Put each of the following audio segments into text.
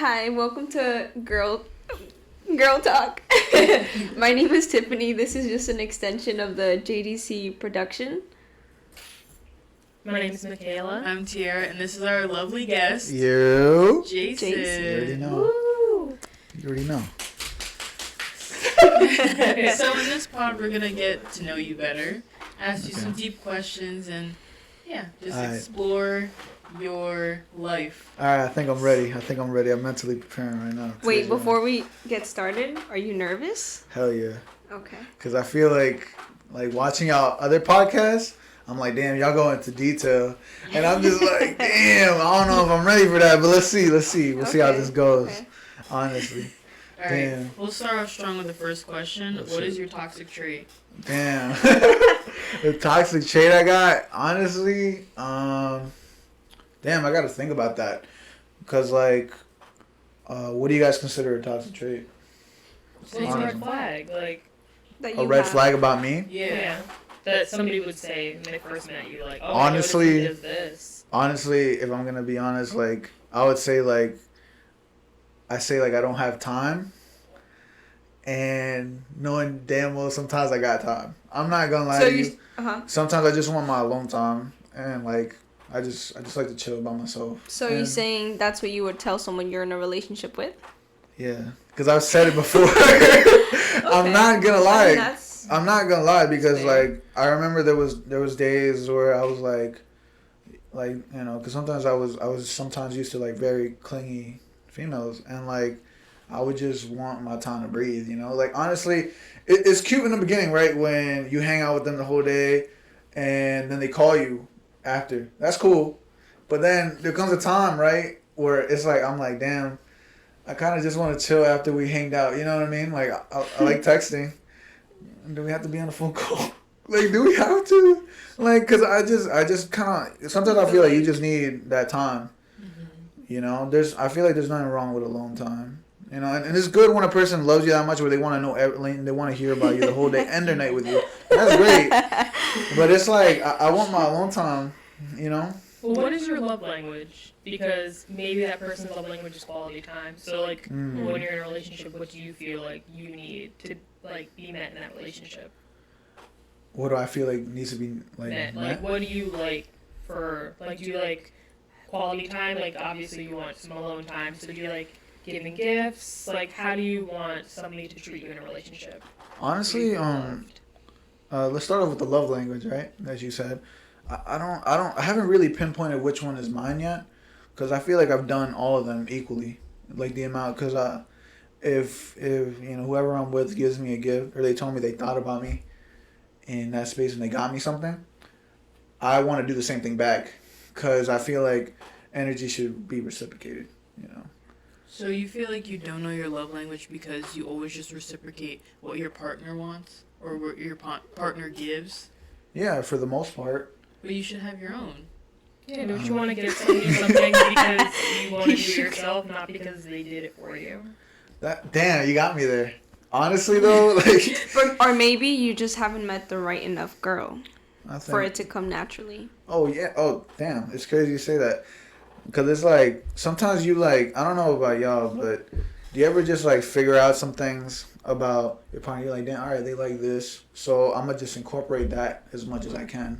Hi, welcome to Girl Talk. My name is Tiffany. This is just an extension of the JDC production. My name is Michaela. I'm Tiara, and this is our lovely guest, You. Jayson. You already know. Woo. You already know. So in this pod, we're gonna get to know you better, ask you some deep questions, and just explore your life. All right, I think I'm ready. I'm mentally preparing right now. Wait, before we get started, are you nervous? Hell yeah. Okay. Because I feel like watching y'all other podcasts, I'm like, damn, y'all go into detail. And I'm just like, damn, I don't know if I'm ready for that. But let's see. We'll see how this goes, honestly. All right, damn. We'll start off strong with the first question. What is your toxic trait? Damn. The toxic trait I got, honestly, damn, I got to think about that. Because, what do you guys consider a toxic trait? It's a red flag, a red flag about me? Yeah. That somebody would say when they first met you, like, oh, honestly, I noticed he does this. Honestly, if I'm going to be honest, I would say, I don't have time. And knowing damn well sometimes I got time. I'm not going to lie to you. Sometimes I just want my alone time. And, I just like to chill by myself. So you're saying that's what you would tell someone you're in a relationship with? Yeah, because I've said it before. I'm not gonna lie. I'm not gonna lie because I remember there was days where I was because sometimes I was sometimes used to very clingy females and I would just want my time to breathe. Honestly, it's cute in the beginning, right? When you hang out with them the whole day, and then they call you. After. That's cool. But then there comes a time, right, where it's I'm damn, I kind of just want to chill after we hanged out. You know what I mean? I like texting. Do we have to be on the phone call? Do we have to? Because I just kind of, sometimes I feel you just need that time. Mm-hmm. I feel there's nothing wrong with alone time. And it's good when a person loves you that much where they want to know everything, they want to hear about you the whole day and their night with you. That's great. But it's I want my alone time, Well, what is your love language? Because maybe that person's love language is quality time. So, when you're in a relationship, what do you feel you need to, be met in that relationship? What do I feel needs to be, met? What do you like for, do you like quality time? Obviously you want some alone time. So do you giving gifts? How do you want somebody to treat you in a relationship? Honestly, let's start off with the love language, right? As you said, I haven't really pinpointed which one is mine yet, because I feel I've done all of them equally, the amount. Because if whoever I'm with gives me a gift, or they told me they thought about me in that space and they got me something, I want to do the same thing back, because I feel energy should be reciprocated. So you feel you don't know your love language because you always just reciprocate what your partner wants or what your partner gives? Yeah, for the most part. But you should have your own. Yeah, don't you want to get somebody something because you want to do it yourself, not because they did it for you? Damn, you got me there. Honestly, though, Or maybe you just haven't met the right enough girl for it to come naturally. Oh, yeah. Oh, damn. It's crazy you say that. Because it's sometimes you I don't know about y'all, but do you ever just figure out some things about your partner? You're damn, all right, they like this, so I'm going to just incorporate that as much as I can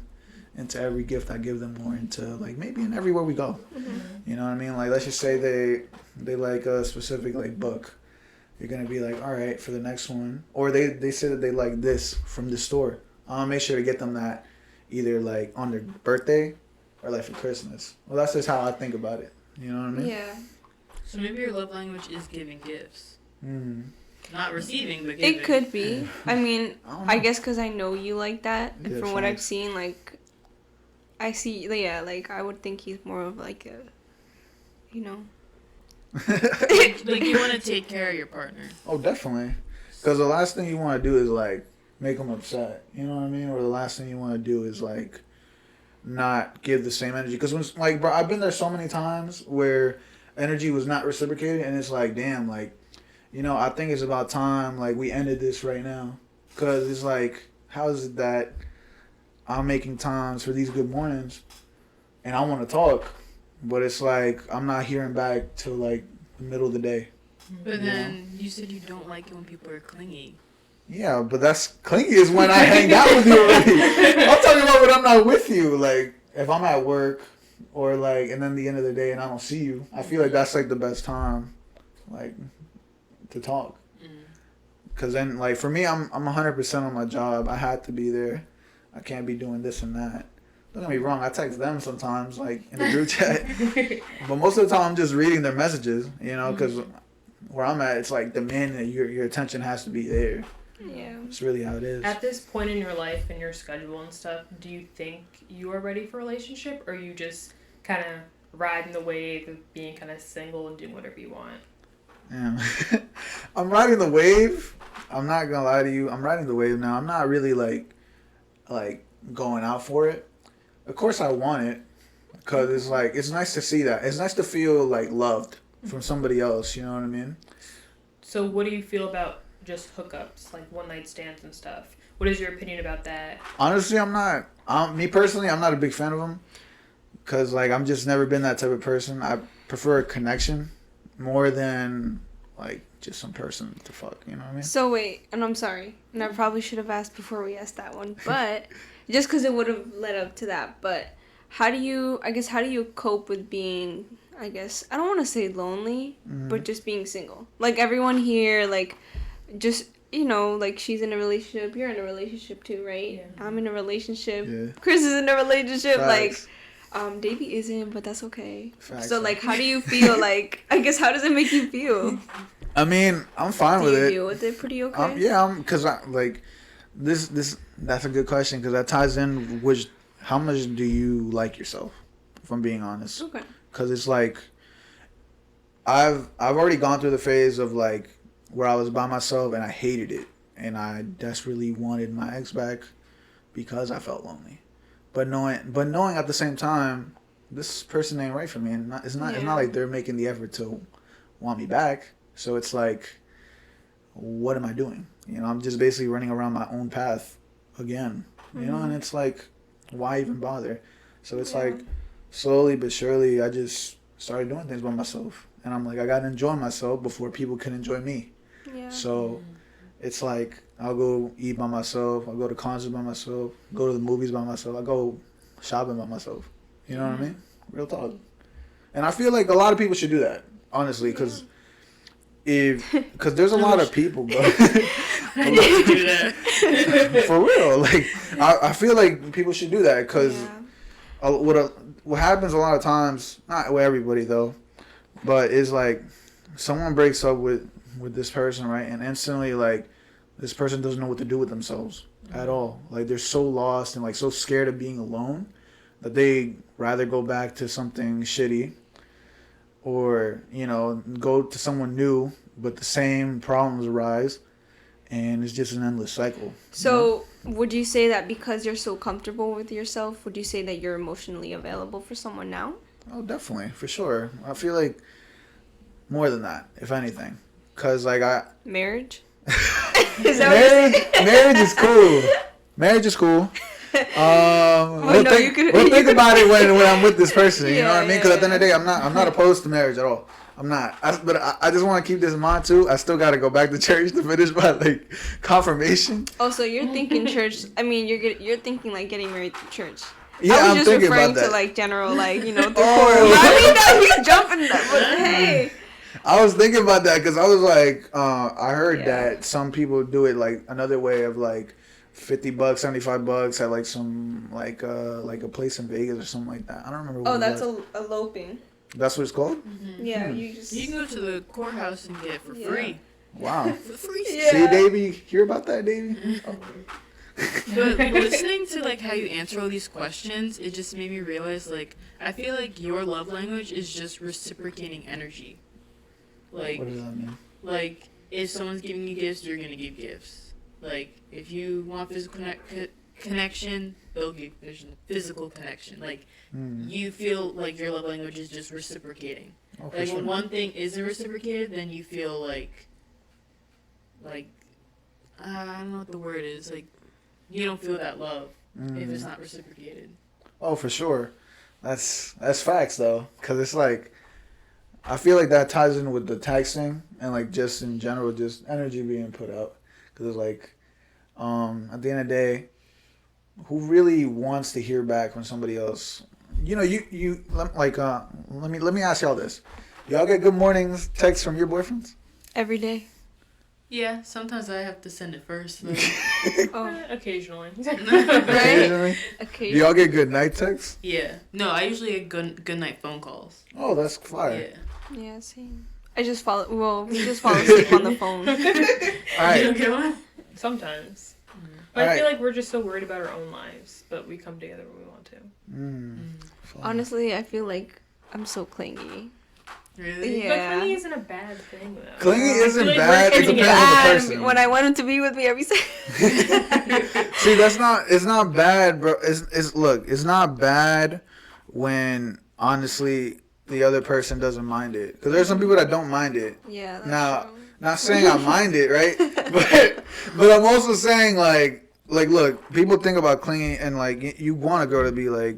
into every gift I give them, or into maybe in everywhere we go. Mm-hmm. You know what I mean? Let's just say they like a specific book. You're going to be all right, for the next one. Or they say that they like this from the store. I'll make sure to get them that either on their birthday or for Christmas. Well, that's just how I think about it. You know what I mean? Yeah. So maybe your love language is giving gifts. Mm. Not receiving, but giving. It could be. I mean, I guess because I know you like that. And from what nice. I've seen, I see, I would think he's more of a, you want to take care of your partner. Oh, definitely. Because the last thing you want to do is, make them upset. You know what I mean? Or the last thing you want to do is, not give the same energy. Because when bro, I've been there so many times where energy was not reciprocated, and it's damn, I think it's about time we ended this right now. Because it's how is it that I'm making times for these good mornings and I want to talk, but it's I'm not hearing back till the middle of the day. But then you said you don't like it when people are clingy. Yeah, but that's clingy is when I hang out with you already. I'm talking about when I'm not with you. Like, if I'm at work or, like, and then the end of the day and I don't see you, I feel like that's, like, the best time, like, to talk. Because then, like, for me, I'm 100% on my job. I have to be there. I can't be doing this and that. Don't get me wrong. I text them sometimes, like, in the group chat. But most of the time, I'm just reading their messages, you know, because where I'm at, it's like demanding that your attention has to be there. Yeah. It's really how it is. At this point in your life and your schedule and stuff, do you think you are ready for a relationship, or are you just kind of riding the wave of being kind of single and doing whatever you want? Yeah. I'm riding the wave. I'm not gonna lie to you. I'm riding the wave now. I'm not really like going out for it. Of course, I want it because it's like it's nice to see that. It's nice to feel like loved from somebody else. You know what I mean? So, what do you feel about just hookups, like one night stands and stuff? What is your opinion about that? Honestly, I'm not. Me personally, I'm not a big fan of them because like I'm just never been that type of person. I prefer a connection more than like just some person to fuck. You know what I mean? So wait, and I'm sorry, and I probably should have asked before we asked that one, but just because it would have led up to that. But how do you cope with being, I guess, I don't want to say lonely, but just being single? Like everyone here, like just, you know, like she's in a relationship, you're in a relationship too, right? Yeah. I'm in a relationship. Yeah. Chris is in a relationship. Facts. Like, Davey isn't, but that's okay. Facts. So like, how do you feel? Like, I guess, how does it make you feel? I mean, I'm fine with it. Do you deal with it pretty okay? Yeah, because like this that's a good question because that ties in with how much do you like yourself, if I'm being honest. Okay. Because it's like I've already gone through the phase of like where I was by myself and I hated it and I desperately wanted my ex back because I felt lonely. But knowing at the same time this person ain't right for me, and it's not like they're making the effort to want me back. So it's like, what am I doing? You know, I'm just basically running around my own path again. You know, and it's like, why even bother? So it's like, slowly but surely, I just started doing things by myself, and I'm like, I gotta enjoy myself before people can enjoy me. Yeah. So it's like, I'll go eat by myself. I'll go to concerts by myself. Go to the movies by myself. I go shopping by myself. You know what I mean? Real talk. And I feel like a lot of people should do that, honestly, because there's a lot of people, bro. I need to do that. For real. Like, I feel like people should do that because what happens a lot of times, not with everybody though, but is like someone breaks up with this person, right? And instantly, like, this person doesn't know what to do with themselves at all. Like, they're so lost and like so scared of being alone that they rather go back to something shitty or, you know, go to someone new, but the same problems arise, and it's just an endless cycle. So, would you say that because you're so comfortable with yourself, would you say that you're emotionally available for someone now? Oh, definitely, for sure. I feel like more than that, if anything. Because, like, Marriage? Is that marriage is cool. Marriage is cool. We'll think about it when I'm with this person. You know what I mean? Because at the end of the day, I'm not opposed to marriage at all. I'm not. But I just want to keep this in mind too. I still got to go back to church to finish my like confirmation. Oh, so you're thinking church? I mean, you're thinking like getting married to church. Yeah, I was I'm just thinking referring about that. to like general, like, you know, the I mean, no, he's jumping. But hey. I was thinking about that because I was like, I heard that some people do it like another way of like $50, $75 at like some like a place in Vegas or something like that. I don't remember. What that's eloping. That's what it's called? Mm-hmm. Yeah, you can go to the courthouse and get it for free. Wow. For free. Yeah. See, Davey, hear about that, Davey? But listening to like how you answer all these questions, it just made me realize like I feel like your love language is just reciprocating energy. Like, what does that mean? Like, if someone's giving you gifts, you're gonna give gifts. Like, if you want physical connection, they'll give physical connection. Like, you feel like your love language is just reciprocating. Oh, like, when one thing isn't reciprocated, then you feel like I don't know what the word is. Like, you don't feel that love if it's not reciprocated. Oh, for sure. That's facts though, because it's like I feel like that ties in with the texting and like just in general, just energy being put out. Because it's like, at the end of the day, who really wants to hear back from somebody else? You know, you like let me ask y'all this. Y'all get good mornings texts from your boyfriends? Every day. Yeah, sometimes I have to send it first. Occasionally. Right? Do y'all get good night texts? Yeah. No, I usually get good night phone calls. Oh, that's fire. Yeah. Yeah, same. We just fall asleep on the phone. All right. You don't get one? Sometimes. But I Alright. feel like we're just so worried about our own lives, but we come together when we want to. Honestly, I feel like I'm so clingy. Really? Yeah. But clingy isn't a bad thing, though. Clingy I feel isn't like bad. we're It turning depends on the And person. when I want him to be with me every second. See, it's not bad, bro. It's not bad when honestly the other person doesn't mind it. Because there's some people that don't mind it. Yeah, that's Now, true. not saying I mind it, right? But I'm also saying like look, people think about clingy and like you want a girl to be like,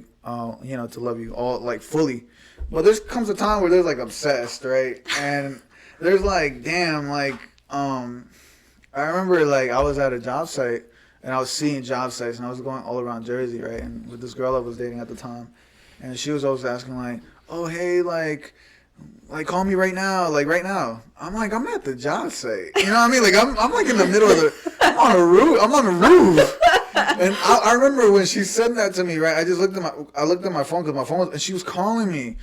you know, to love you all like fully. But there comes a time where there's like obsessed, right? And there's like, damn, like I remember like I was at a job site and I was seeing job sites and I was going all around Jersey, right? And with this girl I was dating at the time, and she was always asking like, oh hey, like call me right now, like right now. I'm like, I'm at the job site. You know what I mean? Like I'm like in the middle of I'm on a roof. And I remember when she said that to me, right? I looked at my phone because my phone was, and she was calling me. And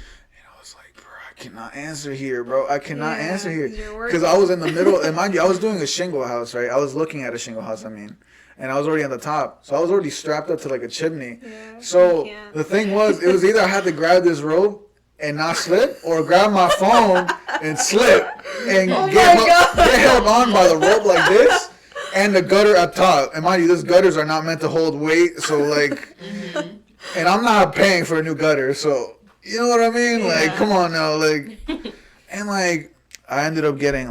I was like, bro, I cannot answer here, bro. I cannot answer here. Because I was in the middle, and mind you, I was doing a shingle house, right? I was looking at a shingle house, and I was already on the top. So I was already strapped up to like a chimney. Yeah, So the thing was, it was either I had to grab this rope and not slip, or grab my phone and slip and get held on by the rope like this and the gutter up top. And mind you, these gutters are not meant to hold weight, so like, and I'm not paying for a new gutter, so you know what I mean? Like, come on now, like, and like, I ended up getting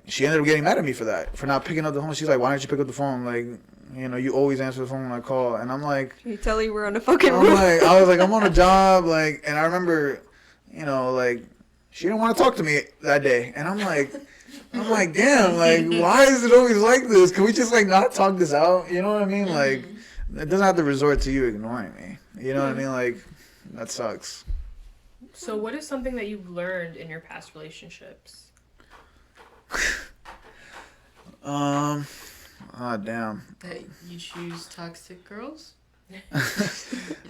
she ended up getting mad at me for that, for not picking up the phone. She's like, why don't you pick up the phone? Like, you know, you always answer the phone when I call. And I'm like, Can you tell you we're on the fucking roof? I was like, I'm on a job, like, and I remember, you know, like, she didn't want to talk to me that day. And I'm like, damn, like, why is it always like this? Can we just, like, not talk this out? You know what I mean? Like, it doesn't have to resort to you ignoring me. You know what I mean? Like, that sucks. So what is something that you've learned in your past relationships? Damn. That you choose toxic girls?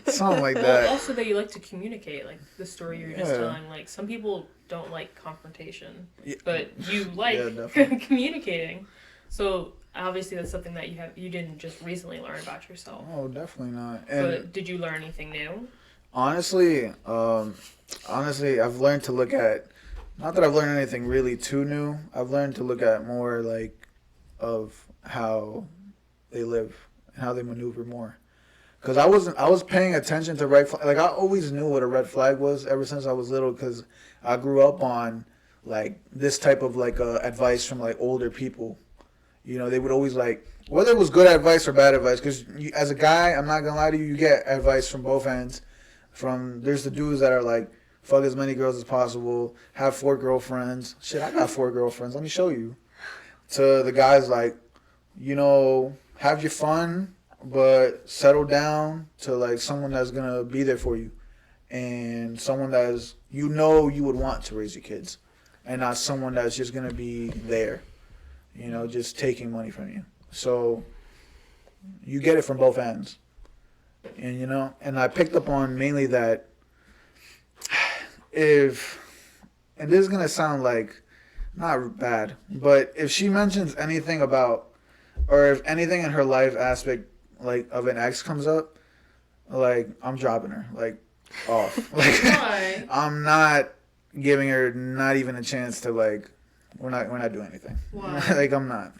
Something like Well, that. also that you like to communicate, like the story you were just Yeah. telling. Like, some people don't like confrontation, Yeah. but you like definitely. communicating. So obviously that's something that you didn't just recently learn about yourself. Oh, definitely not. And But did you learn anything new? honestly, I've learned to look at, not that I've learned anything really too new. I've learned to look at more like of how they live and how they maneuver more. Because I was paying attention to red flag. Like, I always knew what a red flag was ever since I was little, because I grew up on like this type of like advice from like older people. You know, they would always like, whether it was good advice or bad advice, because as a guy, I'm not gonna lie to you, you get advice from both ends. There's the dudes that are like, fuck as many girls as possible, have 4 girlfriends. Shit, I got 4 girlfriends. Let me show you. To the guys like, you know, have your fun, but settle down to like someone that's gonna be there for you, and someone that's, you know, you would want to raise your kids, and not someone that's just gonna be there, you know, just taking money from you. So you get it from both ends, and you know, and I picked up on mainly that and this is gonna sound like not bad, but if she mentions anything about, or if anything in her life aspect like of an ex comes up, like, I'm dropping her like off. Like, Why? I'm not giving her not even a chance to, like, we're not doing anything. Why? Like, I'm not,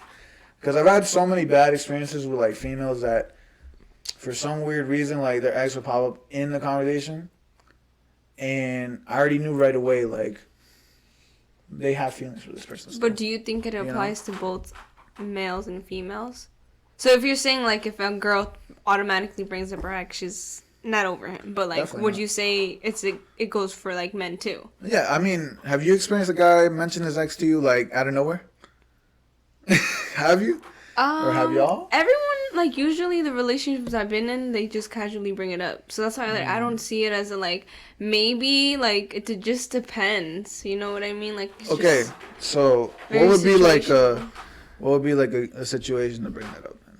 because I've had so many bad experiences with like females that for some weird reason like their ex would pop up in the conversation, and I already knew right away like they have feelings for this person still. But do you think it applies to both males and females? So if you're saying like if a girl automatically brings up her ex, she's not over him, but like, Definitely would not. you say it goes for like men too? Yeah, I mean, have you experienced a guy mention his ex to you like out of nowhere? Have you? Or have y'all? Everyone, like, usually the relationships I've been in, they just casually bring it up. So that's why, like, I don't see it as a, like, maybe, like, it just depends. You know what I mean? Like, it's Okay, just so very what situational. would be like a situation to bring that up then?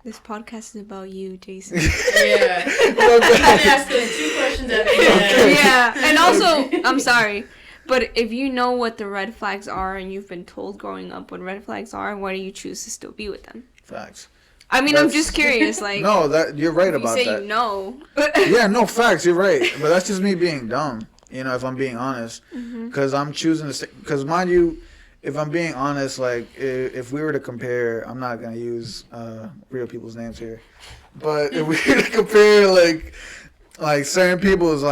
This podcast is about you, Jason. Yeah. I asked them 2 questions at the end. Yeah, and also, I'm sorry, but if you know what the red flags are and you've been told growing up what red flags are, why do you choose to still be with them? Facts. I mean, I'm That's- just curious, like, No, that you're right if you about say that. you know. Yeah, no, facts. You're right, but that's just me being dumb. You know, if I'm being honest, because I'm choosing to. Because mind you, if I'm being honest, like if we were to compare, I'm not gonna use real people's names here, but if we were to compare like certain people's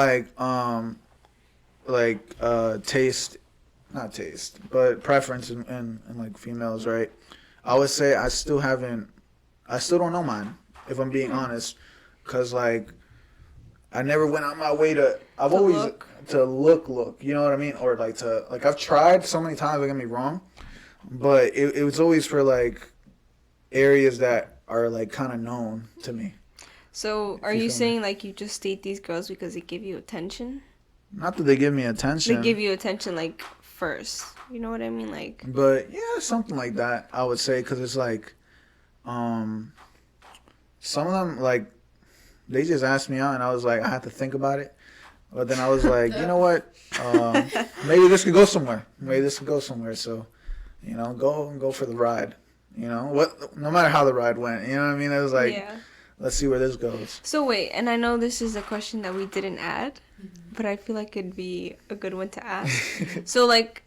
taste, not taste, but preference in like females, right? I would say I still don't know mine, if I'm being honest, because like I never went out my way I've always look. to look, you know what I mean, or like I've tried so many times, don't get me wrong, but it was always for like areas that are like kind of known to me. So, are You you feel me? saying, like, you just date these girls because they give you attention? Not that they give me attention. They give you attention, like, first. You know what I mean? Like, But yeah, something like that, I would say, because it's like, some of them, like, they just asked me out, and I was like, I had to think about it. But then I was like, you know what? Maybe this could go somewhere. So, you know, go for the ride. You know, no matter how the ride went. You know what I mean? I was like, yeah. let's see where this goes. So, wait, and I know this is a question that we didn't add, but I feel like it'd be a good one to ask. So, like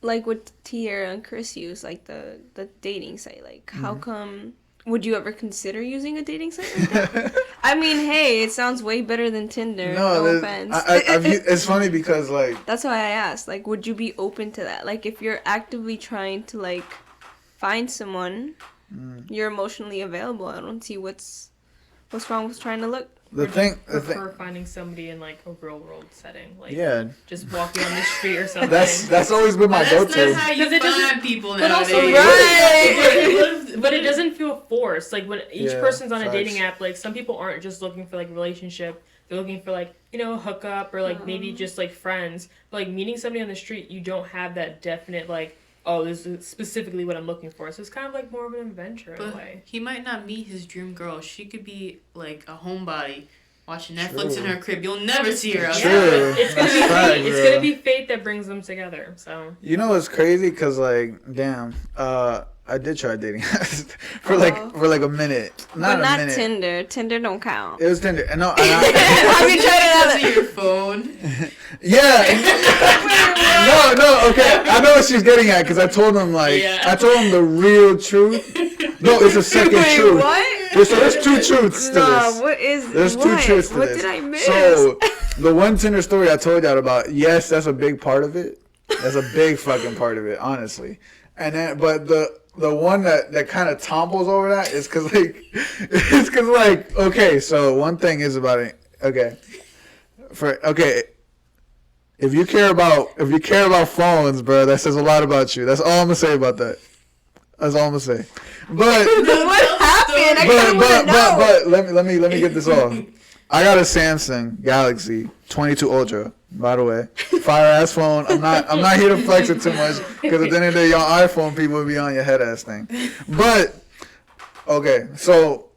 what Tierra and Chris use, like the dating site, like, how come, would you ever consider using a dating site like that? I mean, hey, it sounds way better than Tinder. No offense. It's funny because, like, That's why I asked, like, would you be open to that? Like, if you're actively trying to, like, find someone, you're emotionally available. I don't see what's wrong with trying to look. Prefer finding somebody in like a real world setting, like yeah, just walking on the street or something. that's always been my go-to. That's how you Because it doesn't- find people But nowadays. also, Right. but it doesn't feel forced. Like when each Yeah, person's on a facts. dating app, like some people aren't just looking for like a relationship. They're looking for like, you know, a hookup or like maybe just like friends. But like meeting somebody on the street, you don't have that definite like, oh, this is specifically what I'm looking for. So it's kind of like more of an adventure in a But way. he might not meet his dream girl. She could be like a homebody watching Netflix in True. her crib. You'll never see her True. outside. It's gonna be That's fact, fate. It's bro. gonna be fate that brings them together. So You know what's crazy? Cause like, damn, I did try dating for like a minute. But a not minute. Tinder. Tinder don't count. It was Tinder. And no, Have you tried it out? Because of your phone. yeah. No, okay. I know what she's getting at because I told him I told him the real truth. No, it's a second Wait, truth. what? There's 2 truths to this. What is There's what? 2 truths to What this. did I miss? So the one Tinder story I told y'all about, yes, that's a big part of it. That's a big fucking part of it, honestly. And then, but the one that kind of topples over that is because like, okay, so one thing is about it. Okay, if you care about phones, bro, that says a lot about you. That's all I'm gonna say about that. That's all I'm gonna say. But What happened? I kind of want to know. but let me get this off. I got a Samsung Galaxy 22 Ultra, by the way. Fire ass phone. I'm not here to flex it too much because at the end of the day, y'all iPhone people will be on your head ass thing. But okay, so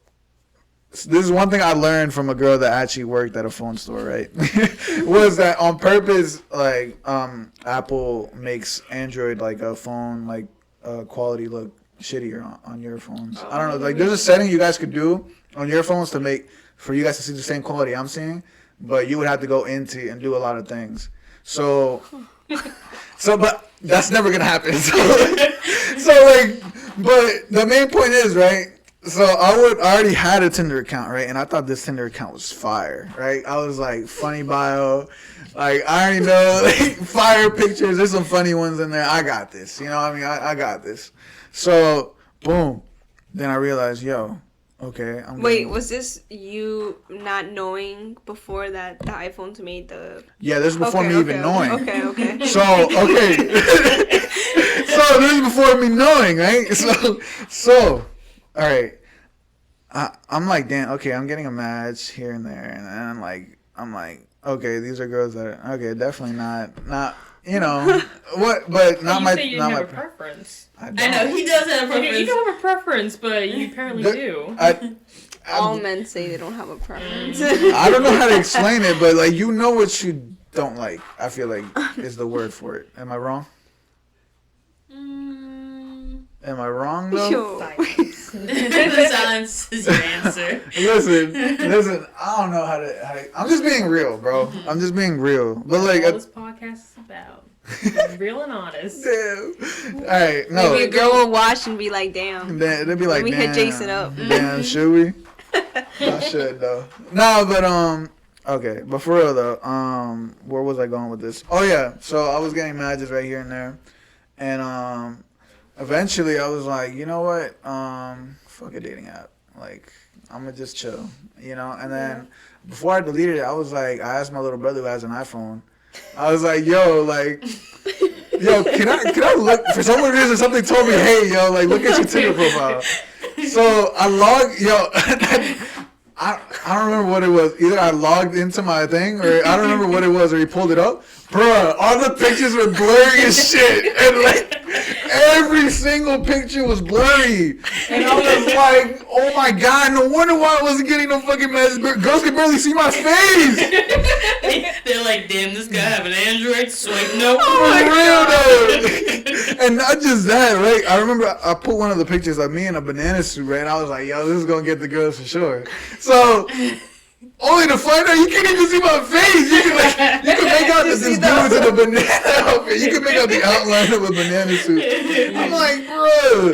this is one thing I learned from a girl that actually worked at a phone store, right? Was that on purpose, like Apple makes Android like a phone like quality look shittier on your phones. I don't know, like there's a setting you guys could do on your phones to make for you guys to see the same quality I'm seeing, but you would have to go into and do a lot of things. So but that's never gonna happen. So like, but the main point is, right? So I already had a Tinder account, right? And I thought this Tinder account was fire, right? I was like, funny bio. Like, I already know, like, fire pictures. There's some funny ones in there. I got this. You know what I mean? I got this. So, boom. Then I realized, yo, Okay. Wait, was this you not knowing before that the iPhones made the... Yeah, this is before me even knowing. Okay. So, okay. So, this is before me knowing, right? So, all right. I'm like, damn, okay, I'm getting a match here and there. And then I'm like, okay, these are girls that are, okay, definitely not, you know, what, but not my... You say you didn't not have my a preference. I know, he does have a preference. You don't have a preference, but you apparently do. All men say they don't have a preference. I don't know how to explain it, but like you know what you don't like. I feel like is the word for it. Am I wrong? Am I wrong though? Yo. The silence is your answer. Listen. I don't know how to. I'm just being real, bro. I'm just being real. But like, all this podcast is about. Real and honest. Damn. All right. No. Maybe a girl will watch and be like, "Damn." They'll be like, "Let me damn, hit Jayson up." Damn, should we? I should though. No, but okay. But for real though, where was I going with this? Oh yeah. So I was getting matches right here and there, and eventually I was like, you know what? Fuck a dating app. Like I'm gonna just chill, you know. And then before I deleted it, I was like, I asked my little brother who has an iPhone. I was like, yo, can I look, for some reason something told me, hey, yo, like, look at your Tinder profile. So I logged, I don't remember what it was. Either I logged into my thing, or I don't remember what it was, or he pulled it up. Bruh, all the pictures were blurry as shit. And, like, every single picture was blurry. And I was like, oh, my God, no wonder why I wasn't getting no fucking messages. Girls can barely see my face. They're like, damn, this guy have an Android? Swipe no. For real, though. And not just that, right? I remember I put one of the pictures of me in a banana suit, right? And I was like, yo, this is going to get the girls for sure. So... only to find out you can't even see my face. You can make out this dude's in a banana outfit. You can make out the outline of a banana suit. I'm like, bro,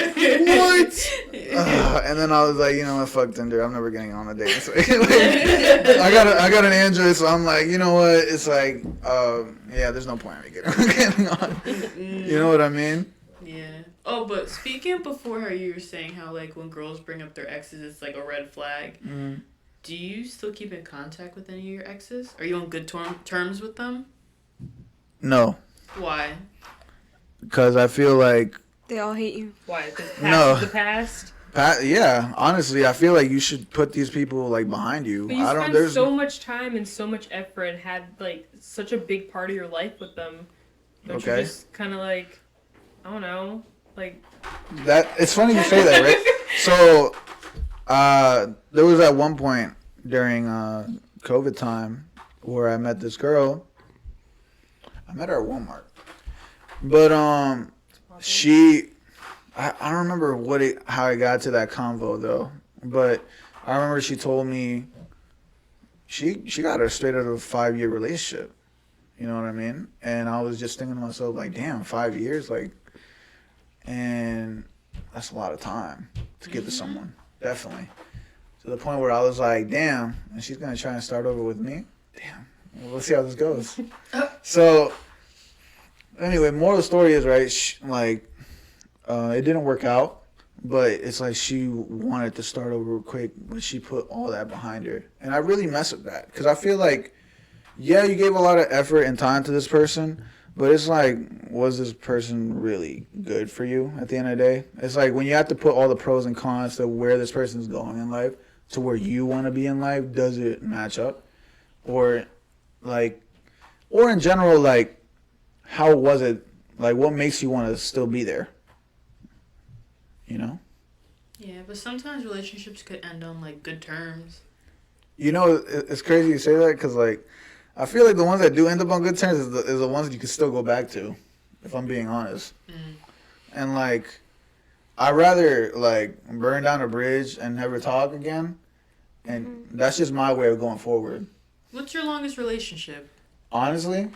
what? And then I was like, you know what, fuck Tinder. I'm never getting on a date. So, like, I got an Android, so I'm like, you know what? It's like, yeah, there's no point in me getting on. You know what I mean? Yeah. Oh, but speaking of before, how you were saying how like when girls bring up their exes, it's like a red flag. Mm-hmm. Do you still keep in contact with any of your exes? Are you on good terms with them? No. Why? Because I feel like... they all hate you. Why? Because past is the past? Yeah, honestly, I feel like you should put these people like behind you. But you spend so much time and so much effort and had like such a big part of your life with them. Don't you just kind of like, I don't know, like... that, it's funny you say that, right? So... there was at one point during COVID time where I met this girl. I met her at Walmart, but I don't remember how I got to that convo though. But I remember she told me she got her straight out of a 5-year relationship. You know what I mean? And I was just thinking to myself like, damn, 5 years, like, and that's a lot of time to give to someone. Definitely. To the point where I was like, damn, and she's going to try and start over with me? Damn. Well, let's see how this goes. So, anyway, moral of the story is, right, it didn't work out, but it's like she wanted to start over quick, but she put all that behind her. And I really mess with that, because I feel like, yeah, you gave a lot of effort and time to this person, but it's like, was this person really good for you at the end of the day? It's like when you have to put all the pros and cons to where this person's going in life to where you want to be in life, does it match up? Or in general, like, how was it? Like, what makes you want to still be there? You know? Yeah, but sometimes relationships could end on, like, good terms. You know, it's crazy you say that because, like, I feel like the ones that do end up on good terms is the ones that you can still go back to, if I'm being honest. Mm. And, like, I'd rather, like, burn down a bridge and never talk again. And that's just my way of going forward. What's your longest relationship? Honestly,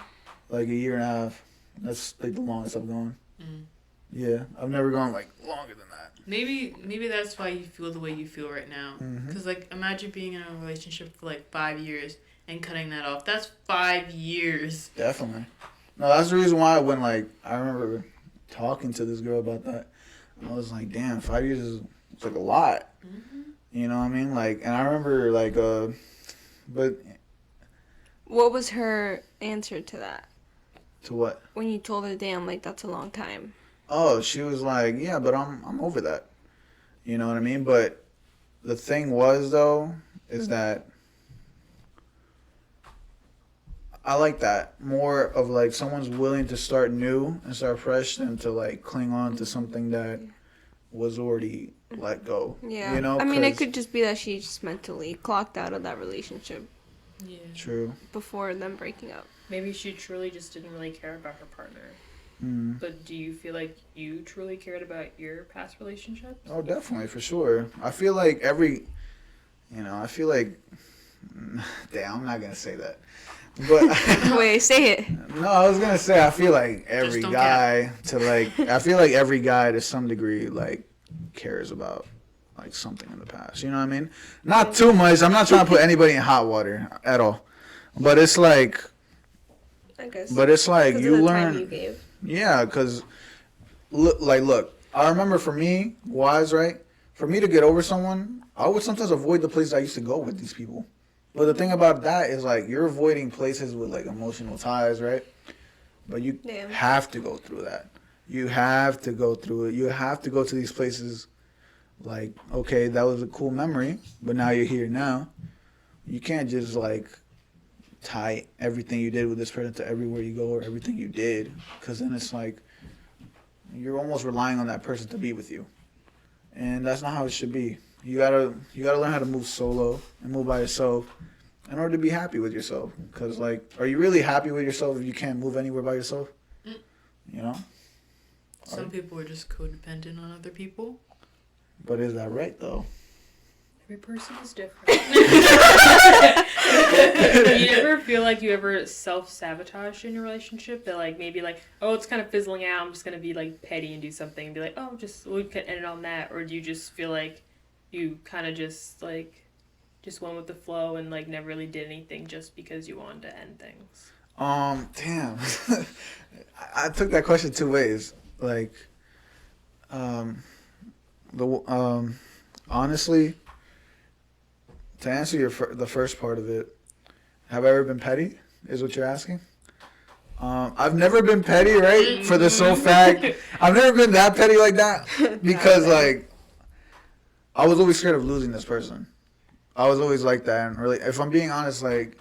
like a year and a half. That's, like, the longest I've gone. Mm. Yeah, I've never gone, like, longer than that. Maybe that's why you feel the way you feel right now. Because, like, imagine being in a relationship for, like, 5 years. And cutting that off. That's 5 years. Definitely. No, that's the reason why when, like, I remember talking to this girl about that. I was like, damn, 5 years is like a lot. Mm-hmm. You know what I mean? Like, and I remember like but What was her answer to that? to what? When you told her, damn, like, that's a long time. Oh, she was like, yeah, but I'm over that. You know what I mean? But the thing was though, is that I like that more of like someone's willing to start new and start fresh than to like cling on to something that was already let go. Yeah. You know, I mean, it 'cause- could just be that she just mentally clocked out of that relationship Yeah. True. before them breaking up. Maybe she truly just didn't really care about her partner. Mm. But do you feel like you truly cared about your past relationships? Oh, definitely, for sure. I feel like damn, I'm not gonna say that. But Wait, say it. no, I was gonna say I feel like every don't guy I feel like every guy to some degree like cares about like something in the past. You know what I mean? Not too much. I'm not trying to put anybody in hot water at all. But it's like I guess. you learn. Time you gave. Yeah, because look, I remember for me, wise, right? For me to get over someone, I would sometimes avoid the places I used to go with these people. But the thing about that is like you're avoiding places with like emotional ties, right? But you have to go through that. You have to go through it. You have to go to these places. Like, okay, that was a cool memory, but now you're here now. You can't just like tie everything you did with this person to everywhere you go or everything you did, because then it's like you're almost relying on that person to be with you, and that's not how it should be. You gotta learn how to move solo and move by yourself in order to be happy with yourself. Because like, are you really happy with yourself if you can't move anywhere by yourself? You know. Some people are just codependent on other people. But is that right though? Every person is different. You ever feel like you ever self-sabotage in your relationship? That like maybe like, oh, it's kind of fizzling out, I'm just gonna be like petty and do something and be like, oh, we could end it on that? Or do you just feel like you kind of just went with the flow and like never really did anything just because you wanted to end things? Damn. I took that question two ways. Like, honestly, to answer the first part of it, have I ever been petty? Is what you're asking? I've never been petty, right? For the sole fact, I've never been that petty like that because like I was always scared of losing this person. I was always like that, and really, if I'm being honest, like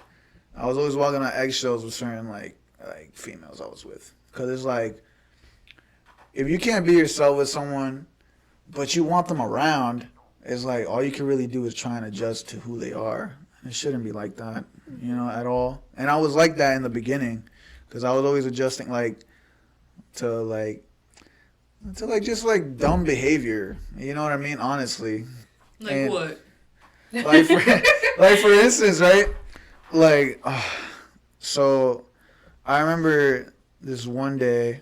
I was always walking on eggshells with certain like females I was with, because it's like if you can't be yourself with someone, but you want them around, it's like all you can really do is try and adjust to who they are. It shouldn't be like that, you know, at all. And I was like that in the beginning, because I was always adjusting to just like dumb behavior. You know what I mean? Honestly. Like and, what? Like for instance, right? Like, so I remember this one day.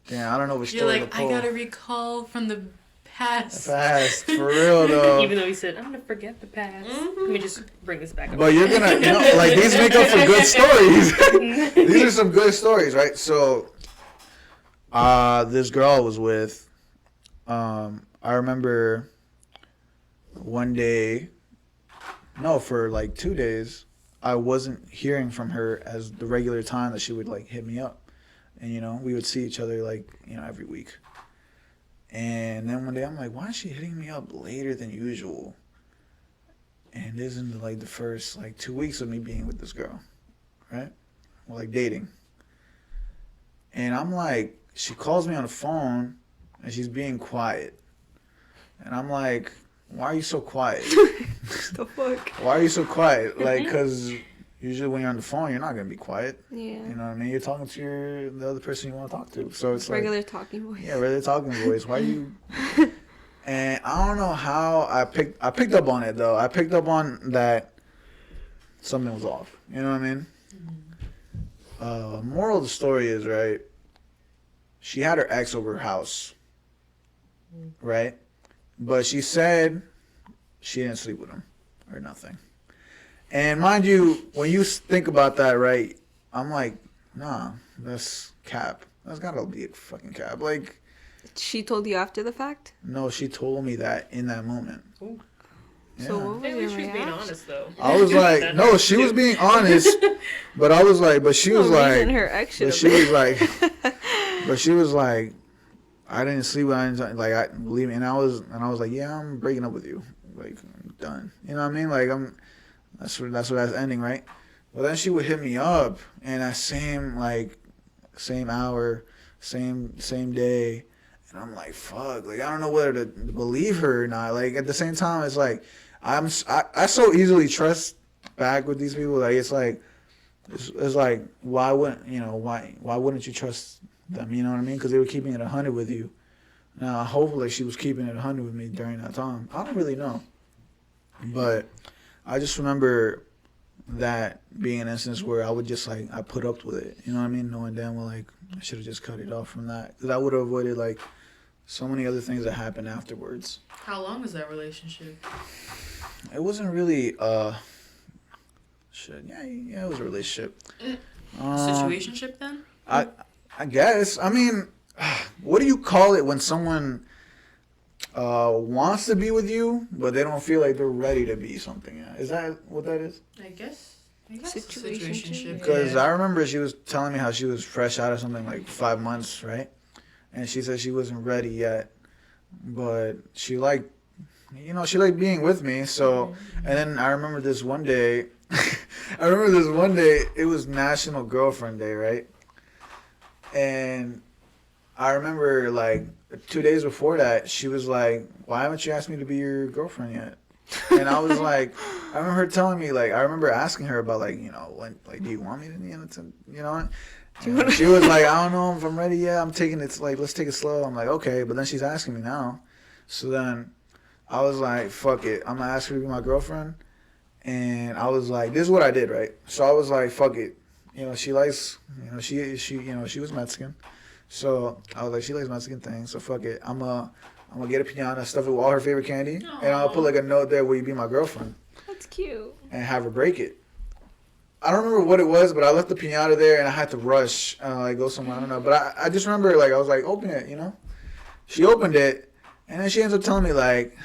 Damn, I don't know which You're story like, to pull. I gotta recall from the past. Fast, for real though. Even though he said, I'm gonna forget the past. Let me just bring this back up. But you're gonna, like these make up for good stories. These are some good stories, right? So, this girl I was with, I remember one day, no, for like 2 days, I wasn't hearing from her as the regular time that she would like hit me up. And, you know, we would see each other like, you know, every week. And then one day I'm like, why is she hitting me up later than usual? And this is like the first like 2 weeks of me being with this girl, right? We're like dating. And I'm like, she calls me on the phone and she's being quiet. And I'm like, why are you so quiet? The fuck? Why are you so quiet? Like, because usually when you're on the phone, you're not going to be quiet. Yeah. You know what I mean? You're talking to the other person you want to talk to. So it's Regular like, talking voice. yeah, regular talking voice. Why you... And I don't know how I picked up on it, though. I picked up on that something was off. You know what I mean? Moral of the story is, right, she had her ex over her house, right? But she said she didn't sleep with him or nothing. And mind you, when you think about that, right, I'm like, nah, that's cap. That's gotta be a fucking cap. Like, she told you after the fact? No, she told me that in that moment. Ooh. Yeah. So what was At your least she was being reaction? honest, though. I was like, no, she was being honest, but I was like, but she was like, her ex should but have she was been. like, but she was like, I didn't sleep when I didn't, like, I believe me, and I was like, yeah, I'm breaking up with you, like, I'm done. You know what I mean? Like, that's ending, right? Well, then she would hit me up, and that same hour, same day, and I'm like, fuck, like, I don't know whether to believe her or not. Like, at the same time, it's like, I so easily trust back with these people. Like, it's like why wouldn't you trust them? You know what I mean? Because they were keeping it 100 with you. Now, hopefully, she was keeping it 100 with me during that time. I don't really know, but I just remember that being an instance where I would just like I put up with it. You know what I mean? Knowing damn well like I should have just cut it off from that, because I would have avoided like so many other things that happened afterwards. How long was that relationship? It wasn't really it was a relationship. Situationship then? I guess. I mean, what do you call it when someone wants to be with you but they don't feel like they're ready to be something? Is that what that is? I guess. Situationship. Because Yeah. I remember she was telling me how she was fresh out of something like 5 months, right? And she said she wasn't ready yet, but she liked being with me. So, and then I remember this one day, it was National Girlfriend Day, right? And I remember like 2 days before that, she was like, "Why haven't you asked me to be your girlfriend yet?" And I was like, I remember her telling me, like, I remember asking her about, like, when, like, do you want me to, And she was like, I don't know if I'm ready yet. I'm taking it, like, let's take it slow. I'm like, okay. But then she's asking me now. So then I was like, fuck it. I'm going to ask her to be my girlfriend. And I was like, this is what I did, right? So I was like, fuck it. She likes, she was Mexican. So I was like, she likes Mexican things. So fuck it. I'm gonna get a piñata, stuff it with all her favorite candy, Aww. and I'll put like a note there, will you be my girlfriend? That's cute. And have her break it. I don't remember what it was, but I left the piñata there and I had to rush, like go somewhere, I don't know. But I just remember, like, I was like, open it, She opened it, and then she ends up telling me, like,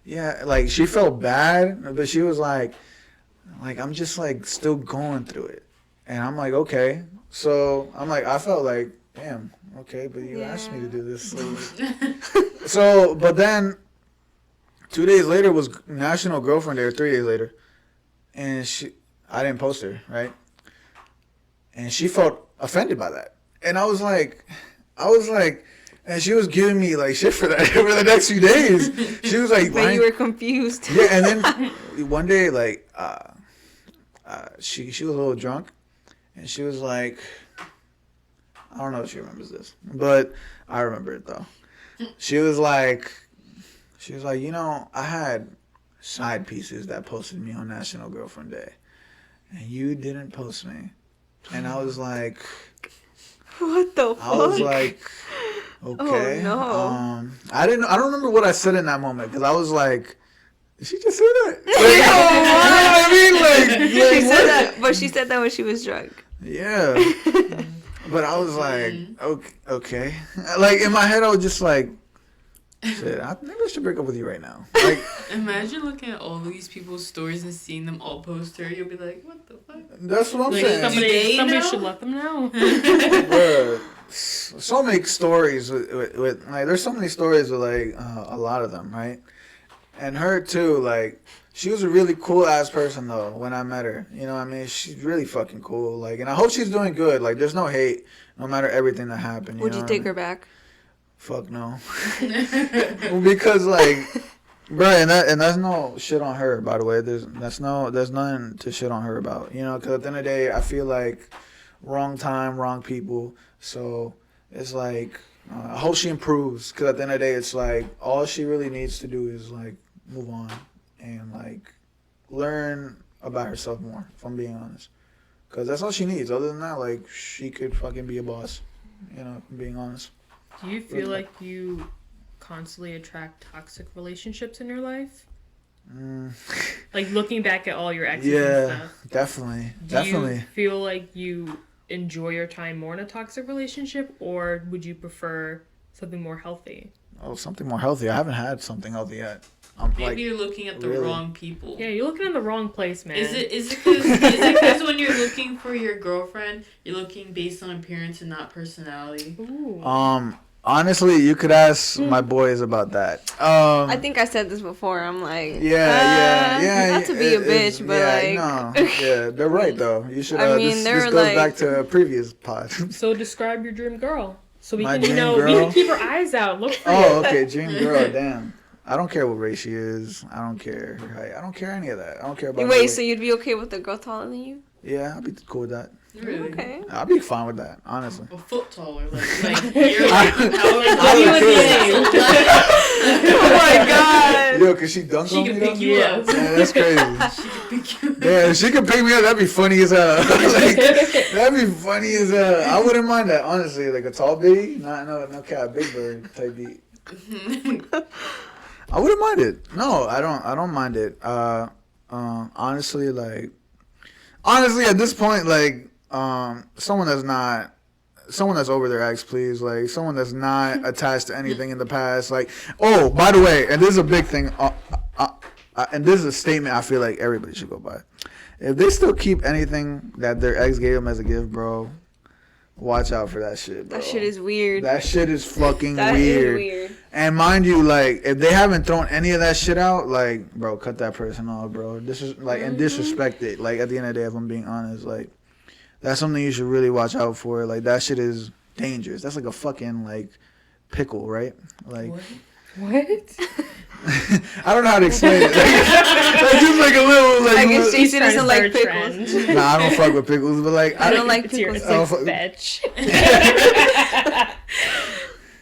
yeah, like, she felt bad, but she was like, I'm just, like, still going through it. And I'm like, okay. So I'm like, I felt like, damn, okay, but you asked me to do this. So, but then 2 days later was National Girlfriend Day, or 3 days later, and I didn't post her, right? And she felt offended by that, and I was like, and she was giving me like shit for that for the next few days. She was like, but you were confused. Yeah, and then one day, like, she was a little drunk, and she was like, I don't know if she remembers this, but I remember it though. She was like, I had side pieces that posted me on National Girlfriend Day, and you didn't post me. And I was like, What the fuck? I was like, okay. Oh, no. I don't remember what I said in that moment, because I was like, did she just say that? Like, you know what I mean? She said that, but she said that when she was drunk. Yeah. But I was like, okay. Like, in my head, I was just like, shit, maybe I should break up with you right now. Like, imagine looking at all these people's stories and seeing them all post her. You'll be like, what the fuck? that's what I'm Like, saying. Somebody should let them know. Bruh, so many stories with like, there's so many stories with like a lot of them, right? And her too, like, she was a really cool ass person though when I met her. You know what I mean? She's really fucking cool. Like, and I hope she's doing good. Like, there's no hate, no matter everything that happened. Would you take her back? Fuck no. Because like, bruh, and that's no shit on her, by the way. There's nothing to shit on her about. Because at the end of the day, I feel like wrong time, wrong people. So it's like, I hope she improves. Because at the end of the day, it's like all she really needs to do is like move on and like learn about herself more, if I'm being honest. Because that's all she needs. Other than that, like, she could fucking be a boss, if I'm being honest. Do you feel like you constantly attract toxic relationships in your life? Like, looking back at all your exes and stuff. Definitely. Do you feel like you enjoy your time more in a toxic relationship, or would you prefer something more healthy. Oh, something more healthy. I haven't had something healthy yet. Maybe you're looking at the wrong people. Yeah, you're looking in the wrong place, man. Is it because when you're looking for your girlfriend, you're looking based on appearance and not personality? Ooh. Honestly, you could ask my boys about that. I think I said this before. I'm like, yeah. Not to be a bitch, but they're right though. You should. I mean, this goes back to a previous pod. So describe your dream girl, so we My can, dream we girl? can keep our eyes out. Look for Oh, okay, dream girl. Damn. I don't care what race she is. I don't care her height. I don't care any of that. I don't care about. Wait, so you'd be okay with a girl taller than you? Yeah, I'd be cool with that. Really? Okay. I'd be fine with that, honestly. A foot taller, like you're like, Oh my god. Yo, could she dunk on me? She can pick you up. Yeah, that's crazy. She can pick you up. Yeah, if she could pick me up, that'd be funny as hell. That'd be funny as hell. I wouldn't mind that, honestly. Like a tall bitty, no cat, big bird type beat. I wouldn't mind it. No, I don't mind it. Honestly, at this point, someone that's over their ex, please. Like, someone that's not attached to anything in the past. Like, oh, by the way, and this is a big thing, and this is a statement I feel like everybody should go by. If they still keep anything that their ex gave them as a gift, bro, watch out for that shit, bro. That shit is weird. That shit is fucking That weird. is weird. And mind you, like, if they haven't thrown any of that shit out, like, bro, cut that person off, bro. This is like, and disrespect it. Like, at the end of the day, if I'm being honest, like, that's something you should really watch out for. Like, that shit is dangerous. That's like a fucking, like, pickle, right? Like, What? I don't know how to explain it. Like, just like a little, like, I guess Jayson Trying to doesn't like start a pickles. trend. nah, I don't fuck with pickles, but like, I don't like It's your- pickles. It's like fetch.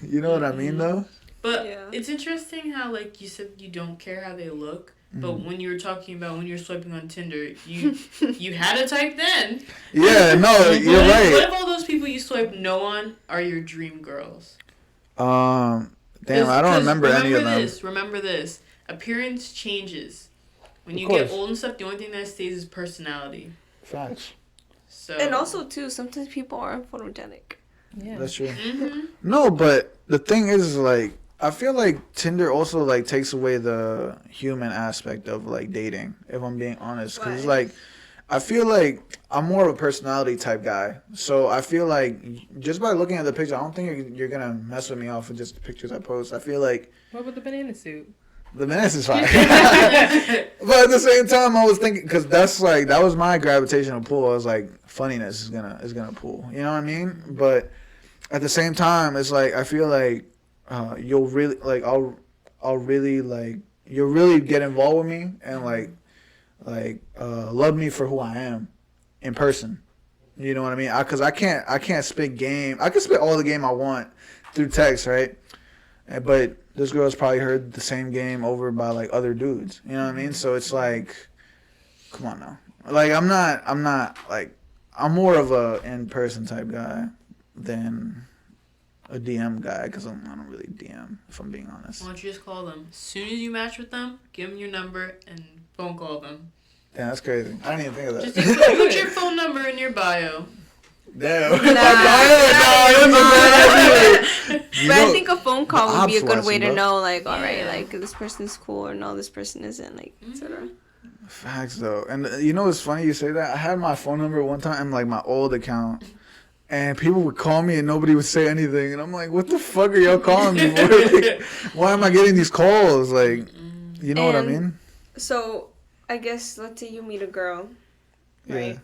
You know what I mean, though? But Yeah. it's interesting how, like, you said you don't care how they look. But when you were talking about when you're swiping on Tinder, you had a type then. Yeah, no, you're What right. if all those people you swipe no on are your dream girls? Damn, I don't remember any of them. Remember this. Appearance changes. When Of you course. get old and stuff, the only thing that stays is personality. Facts. So. And also, too, sometimes people aren't photogenic. Yeah. That's true. Mm-hmm. No, but the thing is, like, I feel like Tinder also, like, takes away the human aspect of, like, dating, if I'm being honest. Because, Why? like, I feel like I'm more of a personality type guy. So I feel like just by looking at the picture, I don't think you're going to mess with me off of just the pictures I post. I feel like What about the banana suit? the menace is fine. But at the same time, I was thinking, because that's, like, that was my gravitational pull. I was like, funniness is gonna pull. You know what I mean? But at the same time, it's like, I feel like you'll really, like, I'll really, like, you'll really get involved with me and, like love me for who I am in person. You know what I mean? Because I can't spit game. I can spit all the game I want through text, right? But this girl's probably heard the same game over by, like, other dudes. You know what I mean? So it's like, come on now. Like, I'm not like, I'm more of a in-person type guy than a DM guy, because I don't really DM, if I'm being honest. Why don't you just call them? As soon as you match with them, give them your number and phone call them. Damn, that's crazy. I didn't even think of that. Just put your phone number in your bio. Damn. Nah, That's a bad idea. You But I know, think a phone call would be a good way to watching, know, like, all right, Yeah. like, this person's cool or no, this person isn't, like, etc. Facts, though. And you know what's funny you say that? I had my phone number one time, like, my old account. And people would call me and nobody would say anything. And I'm like, what the fuck are y'all calling me for? Like, why am I getting these calls? Like, you know what I And- mean? So, I guess, let's say you meet a girl, right?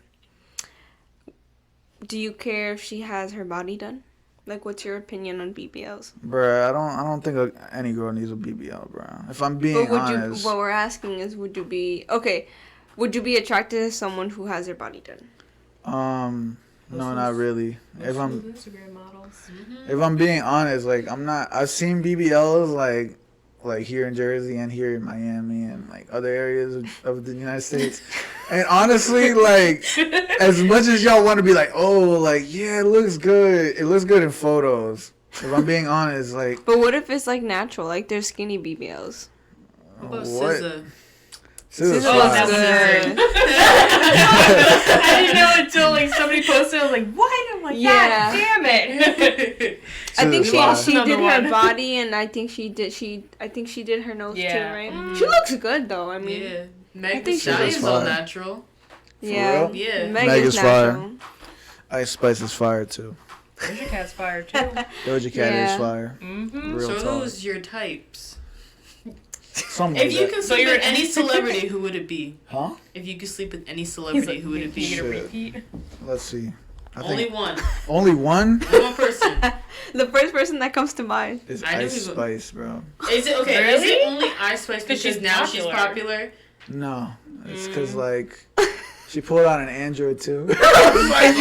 Do you care if she has her body done? Like, what's your opinion on BBLs? Bruh, I don't think any girl needs a BBL, bruh. If I'm being But honest. what we're asking is, would you be attracted to someone who has their body done? No, not really. If I'm Instagram models. If I'm being honest, like, I'm not. I've seen BBLs like here in Jersey and here in Miami and, like, other areas of the United States. And honestly, like, as much as y'all want to be like, oh, like, yeah, it looks good. It looks good in photos. If I'm being honest, like, But what if it's, like, natural? Like, they're skinny BBLs. What about what? SZA? Scissors Oh, fire. that was good. I didn't know until like somebody posted. I was like, "What?" I'm like, Yeah. "God damn it!" I think Scissors fire. she did Another her one. body, and I think she did her nose Yeah. too, right? Mm. She looks good though. I mean, Yeah. I Meg think Thee she Stallion's looks all fire. natural. yeah, real? Yeah. Meg Meg is is fire. natural. Ice Spice is fire too. Doja Cat's fire too. Doja Cat Yeah. is fire. Mm-hmm. Real So talk. those your types. Something If like you that. could So sleep you're- with any celebrity, who would it be? Huh? If you could sleep with any He's celebrity, like, who would it "You be? gonna Shit. repeat?" Let's see. I Only think one. only one One person. The first person that comes to mind. is I knew Ice he would- Spice, bro. Is it okay? Is Really? it only Ice Spice 'Cause because she's now she's popular. popular? No, it's Mm. because like she pulled out an Android too. I was like,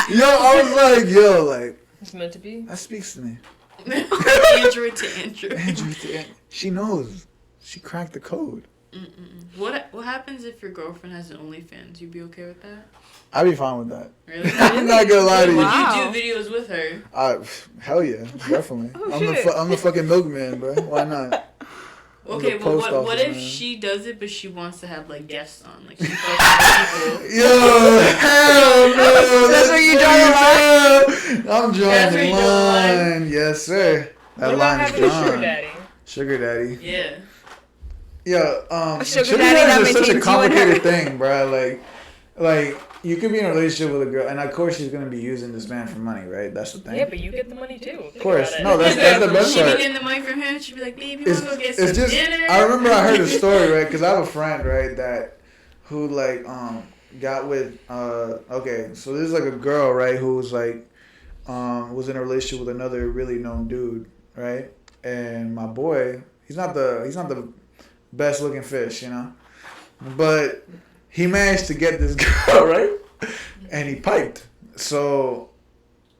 I was like, like It's meant to be. that speaks to me. Android to Android. Android to Android. She knows. She cracked the code. Mm-mm. What happens if your girlfriend has an OnlyFans? You'd be okay with that? I'd be fine with that. Really? I'm not gonna lie to you. Would Wow. you do videos with her? Hell yeah, definitely. Oh, I'm shit. I'm the fucking milkman, bro. Why not? I'm Okay, the but post what office, if man. she does it, but she wants to have like guests on, like she fucks with people? Yo, hell no. That's where you draw the line. I'm drawing That's where the you draw the line. line. Yes, sir. That What about line is having a sugar drawn. daddy? Sugar daddy. Yeah. Yeah, A sugar sugar daddy daddy that is such a maintains you and complicated her. thing, bro. Like you could be in a relationship with a girl, and of course she's gonna be using this man for money, right? That's the thing. Yeah, but you get the money too. Think Of course. about it. No, that's the best She'd be part. getting the money from him. She'd be like, "Baby, It's, wanna go get some it's just. dinner?" I remember I heard a story, right? Because I have a friend, right, that who like got with okay, so there's like a girl, right, who's like was in a relationship with another really known dude, right? And my boy, he's not the best looking fish, you know, but he managed to get this girl, right, and he piped. So,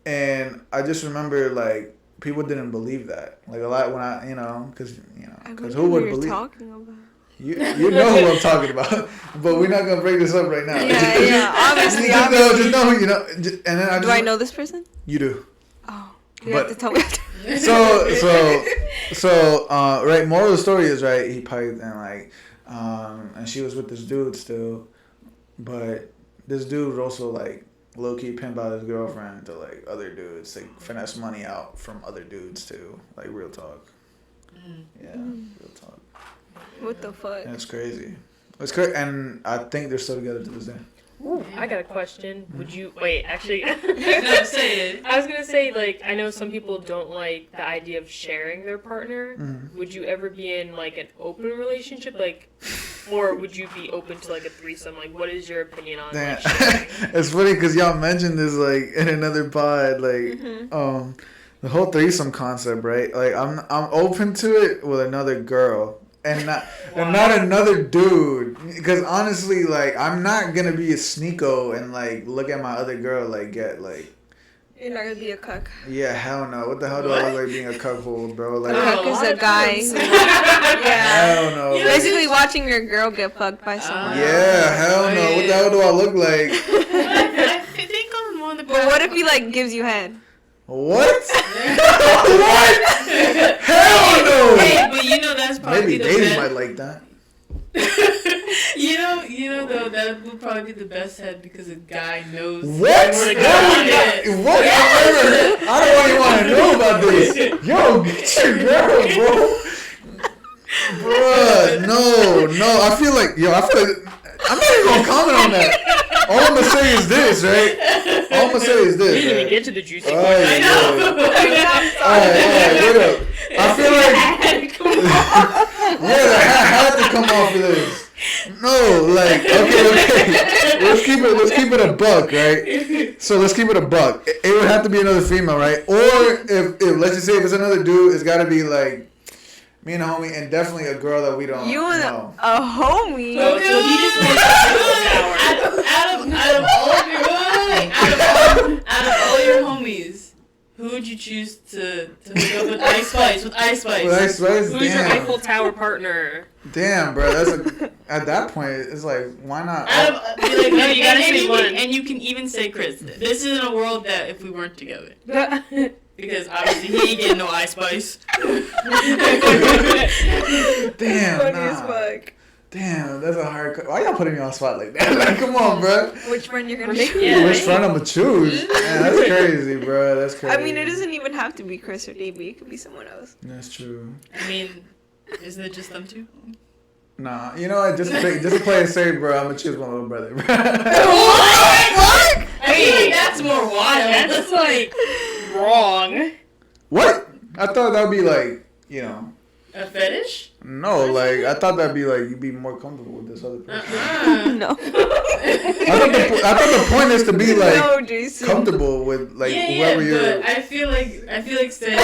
and I just remember like people didn't believe that, like a lot when I, because who would believe? Talking about? You know who I'm talking about, but we're not gonna bring this up right now. Yeah, obviously, just know, and then Do I know this person? You do. Oh, you But- have to tell me. So, right. Moral of the story is, right, he piped and like, and she was with this dude still, but this dude would also like low key pimp out his girlfriend to like other dudes, like finesse money out from other dudes too, like real talk. Yeah, real talk. What the fuck? And it's crazy. It's crazy, and I think they're still together to this day. Ooh, I got a question. Would you wait? Actually, No, say it. I was gonna say like I know some people don't like the idea of sharing their partner. Mhm. Would you ever be in like an open relationship, like, or would you be open to like a threesome? Like, what is your opinion on Damn. like sharing? It's funny because y'all mentioned this like in another pod, like the whole threesome concept, right? Like I'm open to it with another girl and not another dude, because honestly, like I'm not gonna be a sneako and like look at my other girl like get like. You're not gonna be a cuck. Yeah, hell no. What the hell do I look like being a cuckold, bro? Like, A cuck is a guy. Who, yeah. hell no. Yeah. Basically, watching your girl get fucked by someone. Yeah, hell no. What the hell do I look like? I think I'm on the. But what if he like gives you head? What? What? Hell no. Hey, but you know that's probably Maybe the Daisy best. might like that. you know though that would probably be the best head because a guy knows What? where to go with it. What? I don't even want to know about this. Yo, get your girl, bro. Bruh, no. I feel like I'm not even gonna comment on that. All I'm gonna say is this, right? All I'm gonna say is You this. didn't even Right? get to the juicy All part. right, I know. Alright, what up? I feel like the hat had to come off of this. No, like okay. Let's keep it a buck, right? So let's keep it a buck. It would have to be another female, right? Or if let's just say if it's another dude, it's got to be like me and a homie, and definitely a girl that we don't You and know. a homie. So he just wants out of all your homies, who would you choose to hook up with Ice Spice? With Ice Spice. With Ice Spice? Who's your Damn. Eiffel Tower partner? Damn, bro. At that point, it's like, why not? Out of, be like, No, you gotta and say you one. can- and you can even say Chris. This is in a world that if we weren't together. Because obviously he ain't getting no Ice Spice. Damn, Funny nah. as fuck. Damn, that's a hard. Why y'all putting me on the spot like that? Like, come on, bro. Which one you're gonna Which- choose? yeah. Which friend I'm gonna choose? Man, that's crazy, bro. That's crazy. I mean, it doesn't even have to be Chris or Davey. It could be someone else. That's true. I mean, isn't it just them two? Nah, you know what? Just to play it safe, bro. I'm gonna choose my little brother, bro. What? I mean, that's more wild. That's like wrong. What? I thought that'd be like, you know. A fetish? No, like I thought that'd be like you'd be more comfortable with this other person. No. I thought the point is to be like No, Jason. comfortable with like whoever you're. But I feel like saying. You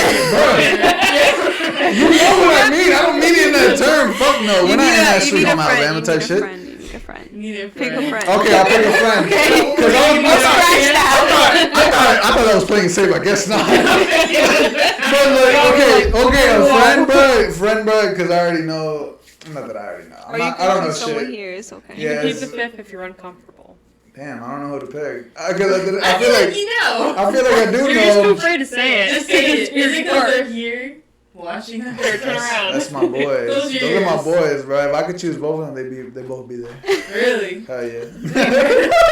know what I mean? I don't mean it in that term. Fuck no. We're not in that street on Alabama type shit. You need a friend. Need a Pick a friend. friend. Okay, I'll pick a friend. Okay. Because Scratch that. I thought I was playing safe. I guess not. But like, okay, a friend bud, because I already know. Not that I already know. I don't know someone shit. here is okay. You Yeah, can keep it's- the fifth if you're uncomfortable. Damn, I don't know who to pick. I feel I feel like like you know. I feel like I do You're just too know. afraid to say it. Just say it. Is it because they're here watching us? Here, turn around. That's my boys. Those Those are my yours. boys, bro. If I could choose both of them, they both be there. Really? Hell yeah.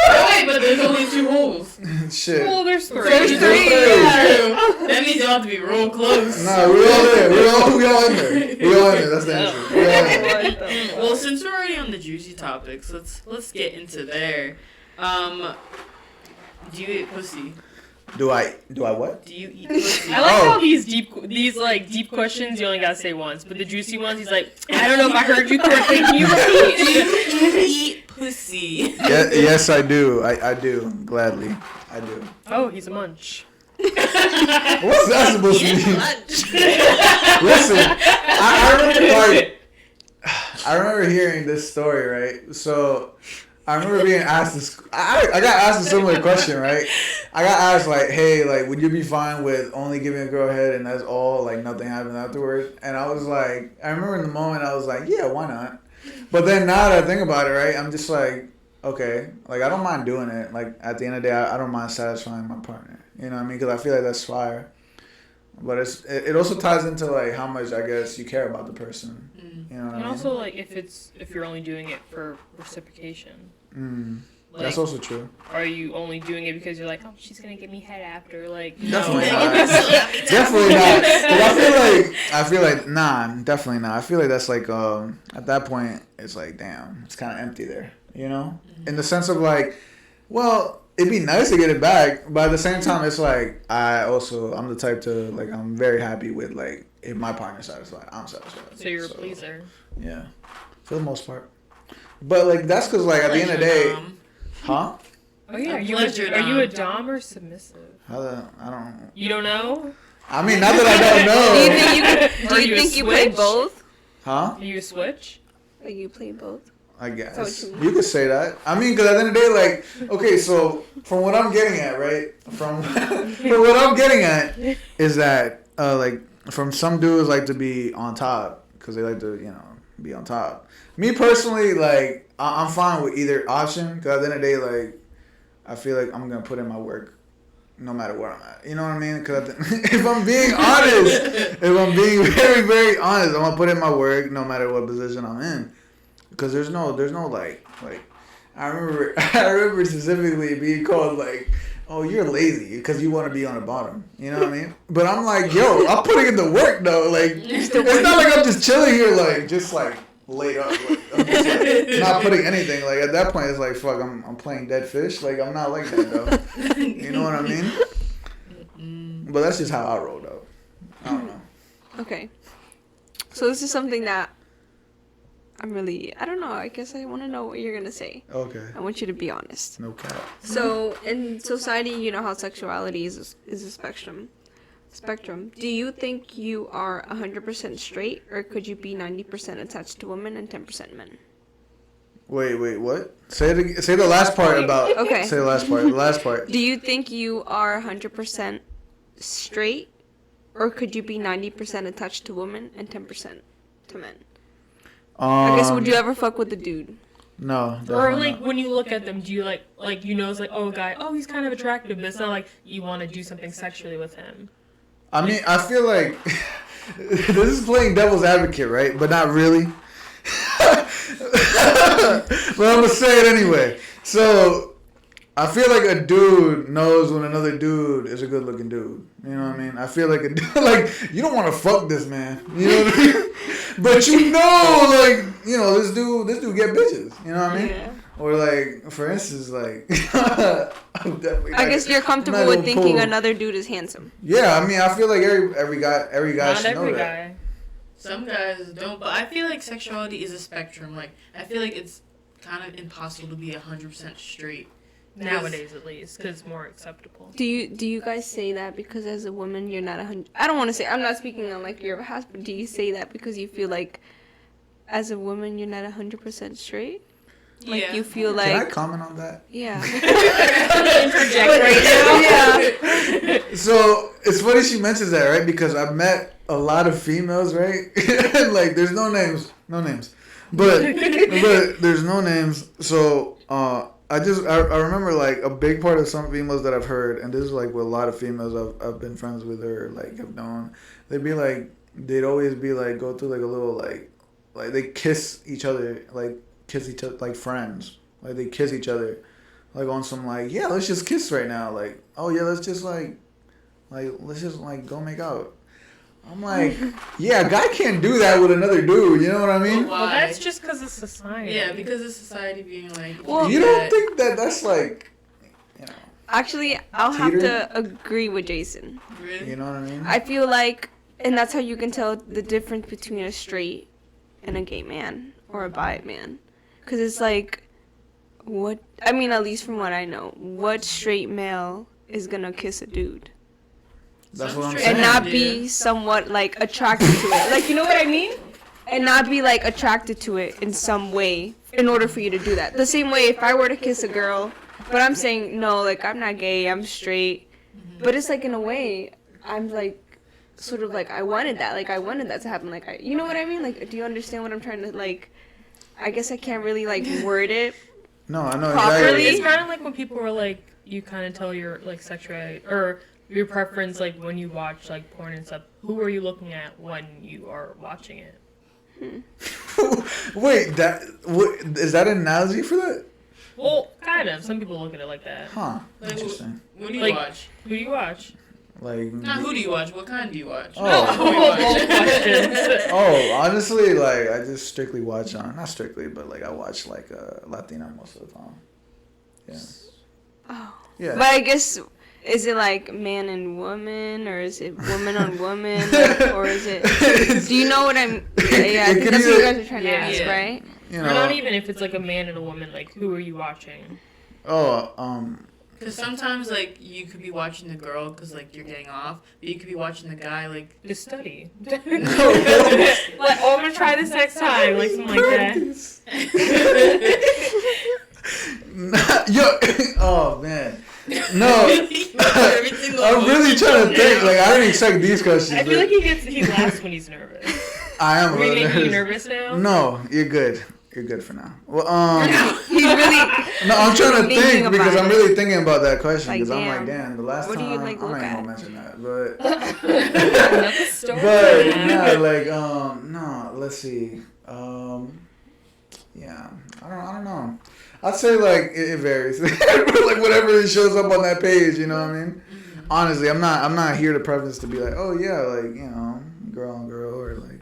Oh, wait, but there's only 2 holes. Shit. Well, there's three. There's three. True. That means you'll have to be real close. Nah, we all there. We all in there. We all in there. That's the answer. We all in there. Well, since we're already on the juicy topics, let's get into there. Do you eat pussy? Do I what? Do you eat pussy? I like Oh. how these deep questions you only gotta say once, but the juicy ones he's like, I don't know if I heard you correctly. Can you repeat? Do you eat pussy? Yes, I do. I do. Gladly. I do. Oh, he's a munch. What's that supposed to mean? Lunch. Listen, I remember hearing this story, right? So I remember being asked this. I got asked a similar question, right? I got asked like, "Hey, like, would you be fine with only giving a girl head and that's all, like nothing happened afterwards?" And I was like, I remember in the moment I was like, "Yeah, why not?" But then now that I think about it, right, I'm just like, okay, like I don't mind doing it. Like at the end of the day, I don't mind satisfying my partner. You know what I mean? Because I feel like that's fire. But it also ties into like how much I guess you care about the person. You know what I And mean? also, like, if you're only doing it for reciprocation. Like, That's also true. are you only doing it because you're like, oh, she's gonna give me head after? Like, Definitely No. not. Definitely not. 'Cause I feel like nah, definitely not. I feel like that's like at that point it's like damn, it's kind of empty there, you know? In the sense of like, well, it'd be nice to get it back, but at the same time it's like I'm the type to like I'm very happy with like if my partner's satisfied, I'm satisfied. so you're a pleaser. Yeah, for the most part. But like that's because like at the end of the day, huh? Oh yeah, A are you pleasure a dom. dom or submissive? I don't. You don't know? I mean, not that I don't know. Are Do you you a think you play switch? both? Huh? Are you a switch? Like you play both? I guess what you mean. you could say that. I mean, because at the end of the day, like, okay, so from what I'm getting at, right? From what I'm getting at is that, like, from some dudes like to be on top because they like to, you know, be on top. Me personally, like, I'm fine with either option because at the end of the day, like, I feel like I'm gonna put in my work no matter where I'm at. You know what I mean? Because if I'm being honest, if I'm being very, very honest, I'm gonna put in my work no matter what position I'm in. Because there's no like I remember specifically being called like, oh, you're lazy because you want to be on the bottom. You know what I mean? But I'm like, yo, I'm putting in the work though. Like, it's not like I'm just chilling here like just like laid up. Like, I'm just like not putting anything. Like at that point, it's like fuck. I'm playing dead fish. Like I'm not like that though. You know what I mean? But that's just how I roll though. I don't know. Okay. So this is something that I don't know. I guess I want to know what you're going to say. Okay. I want you to be honest. No cap. So in society, you know how sexuality is a spectrum. Do you think you are 100% straight, or could you be 90% attached to women and 10% men? Wait, what? Say the last part about. Okay. Say the last part. The last part. Do you think you are 100% straight, or could you be 90% attached to women and 10% to men? I guess would you ever fuck with a dude? No. Or definitely like not. when you look at them, do you like you know it's like, oh, a guy, oh, he's kind of attractive, but it's not like you want to do something sexually with him. I mean, I feel like this is playing devil's advocate, right? But not really. But I'm gonna say it anyway. So I feel like a dude knows when another dude is a good looking dude. You know what I mean? I feel like a dude, like, you don't want to fuck this man. You know what I mean? But you know, like, you know, this dude get bitches. You know what I mean? Yeah. Or like, for instance, like, I'm definitely. I guess you're comfortable with thinking another dude is handsome. Yeah, I mean, I feel like every guy Not should every know guy. that. Some guys don't, but I feel like sexuality is a spectrum. Like, I feel like it's kind of impossible to be 100% straight. Nowadays, at least, because it's more acceptable. Do you guys say that because as a woman you're not 100? I don't want to say, I'm not speaking on like your behalf, but do you say that because you feel like as a woman you're not 100% straight? Like Yeah. you feel like. Can I comment on that? Yeah. Interject right now. Yeah. So it's funny she mentions that, right? Because I've met a lot of females, right? Like, there's no names, but there's no names. So I remember like a big part of some females that I've heard, and this is like with a lot of females I've been friends with or like have known. They'd always be like go through like a little like they kiss each other like friends. Like they kiss each other like on some like, yeah, let's just kiss right now. Like, oh yeah, let's just let's just go make out. I'm like, yeah, a guy can't do that with another dude. You know what I mean? Well, that's just because of society. Yeah, because of society being like. Well, You don't think that's like, you know, Actually, I'll have to agree with Jayson. Really? you know what I mean? I feel like, and that's how you can tell the difference between a straight and a gay man or a bi man. Because it's like, at least from what I know, what straight male is going to kiss a dude? That's Some what I'm straight saying. And not Yeah. be somewhat, like, attracted to it. Like, you know what I mean? And not be, like, attracted to it in some way in order for you to do that. The same way if I were to kiss a girl, but I'm saying, no, like, I'm not gay, I'm straight. But it's, like, in a way, I'm, like, sort of, like, I wanted that. Like, I wanted that to happen. Like, you know what I mean? Like, do you understand what I'm trying to, like, I guess I can't really, like, word it. No, I know Properly? It's exactly. kind of like when people were like, you kind of tell your like sexuality or your preference, like when you watch like porn and stuff. Who are you looking at when you are watching it? Wait, is that an analogy for that? Well, kind of. Some people look at it like that. Huh? Like, Interesting. What do you Like- watch? Who do you watch? Like. Not who do you watch? What kind do you watch? Oh. Not who you Both watch. questions. Oh, honestly, like I just strictly watch not strictly, but like I watch like Latina most of the time. Yeah. Oh. Yeah. But I guess, is it like man and woman, or is it woman on woman, like, or is it? Do you know what I'm? Yeah, I think could that's what you either- guys are trying to Yeah. ask, Yeah. right? You Or not know. even if it's like a man and a woman. Like, who are you watching? Oh, Because sometimes, like, you could be watching the girl because, like, you're getting off, but you could be watching the guy, like... Just study. Like, oh, I'm gonna try this next time. Like something like that. Yo, oh man. No. Everything I'm really trying to think. Like I didn't expect these questions. I feel but like he laughs when he's nervous. I am. Are a we little making you nervous. nervous now? No, you're good. You're good for now. Well, He's really. no, I'm trying to thinking think because about I'm it. really thinking about that question Like, because I'm like, damn. damn, the last What do time you, like, I'm look not even at? gonna mention that, but Another story. but yeah, like no, let's see, yeah, I don't know. I'd say like it varies, like whatever shows up on that page, you know what I mean? Honestly, I'm not here to preface to be like, oh yeah, like you know, girl on girl or like.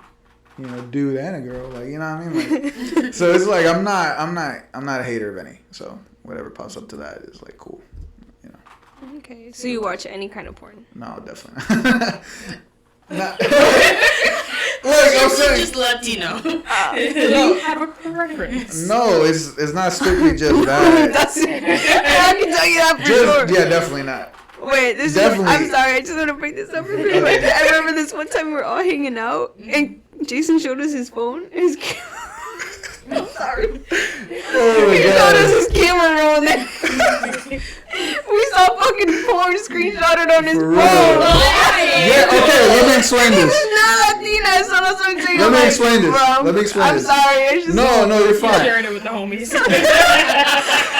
You know, dude and a girl, like you know what I mean. Like, so it's like I'm not a hater of any. So whatever pops up to that is like cool. You know. Okay, so you watch any kind of porn? No, definitely. Not, look, I'm saying just Latino. Do you have a preference? no. It's not strictly just that. That's it. I can tell you that for Just sure. yeah, definitely not. Wait, this Definitely. is. I'm sorry. I just want to bring this up real quick. Okay. I remember this one time we were all hanging out, and Jayson showed us his phone. His I'm sorry. Oh He showed us his camera roll, and then we saw fucking porn screenshotted on his For phone. real. Yeah. Okay. Let me explain This this. is not Latina, so that's what I'm saying. Let I'm me like, explain this. bro, Let me explain I'm this. sorry. It's just No, you're He's fine. sharing it with the homies.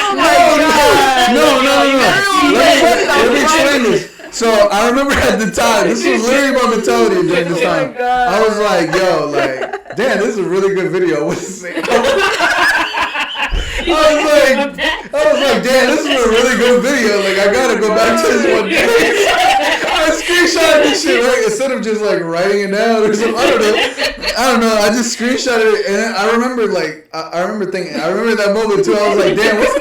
Oh my god. No. Let me explain this. So I remember at the time, this was literally my mentality during this Oh my time. God. I was like, yo, like, damn, this is a really good video. What's it say? I damn, this is a really good video. Like, I gotta go back to this one day. I screenshot this shit, right? Instead of just like writing it down or something. I don't know. I just screenshotted it, and then I remember that moment too. I was like, damn, what's the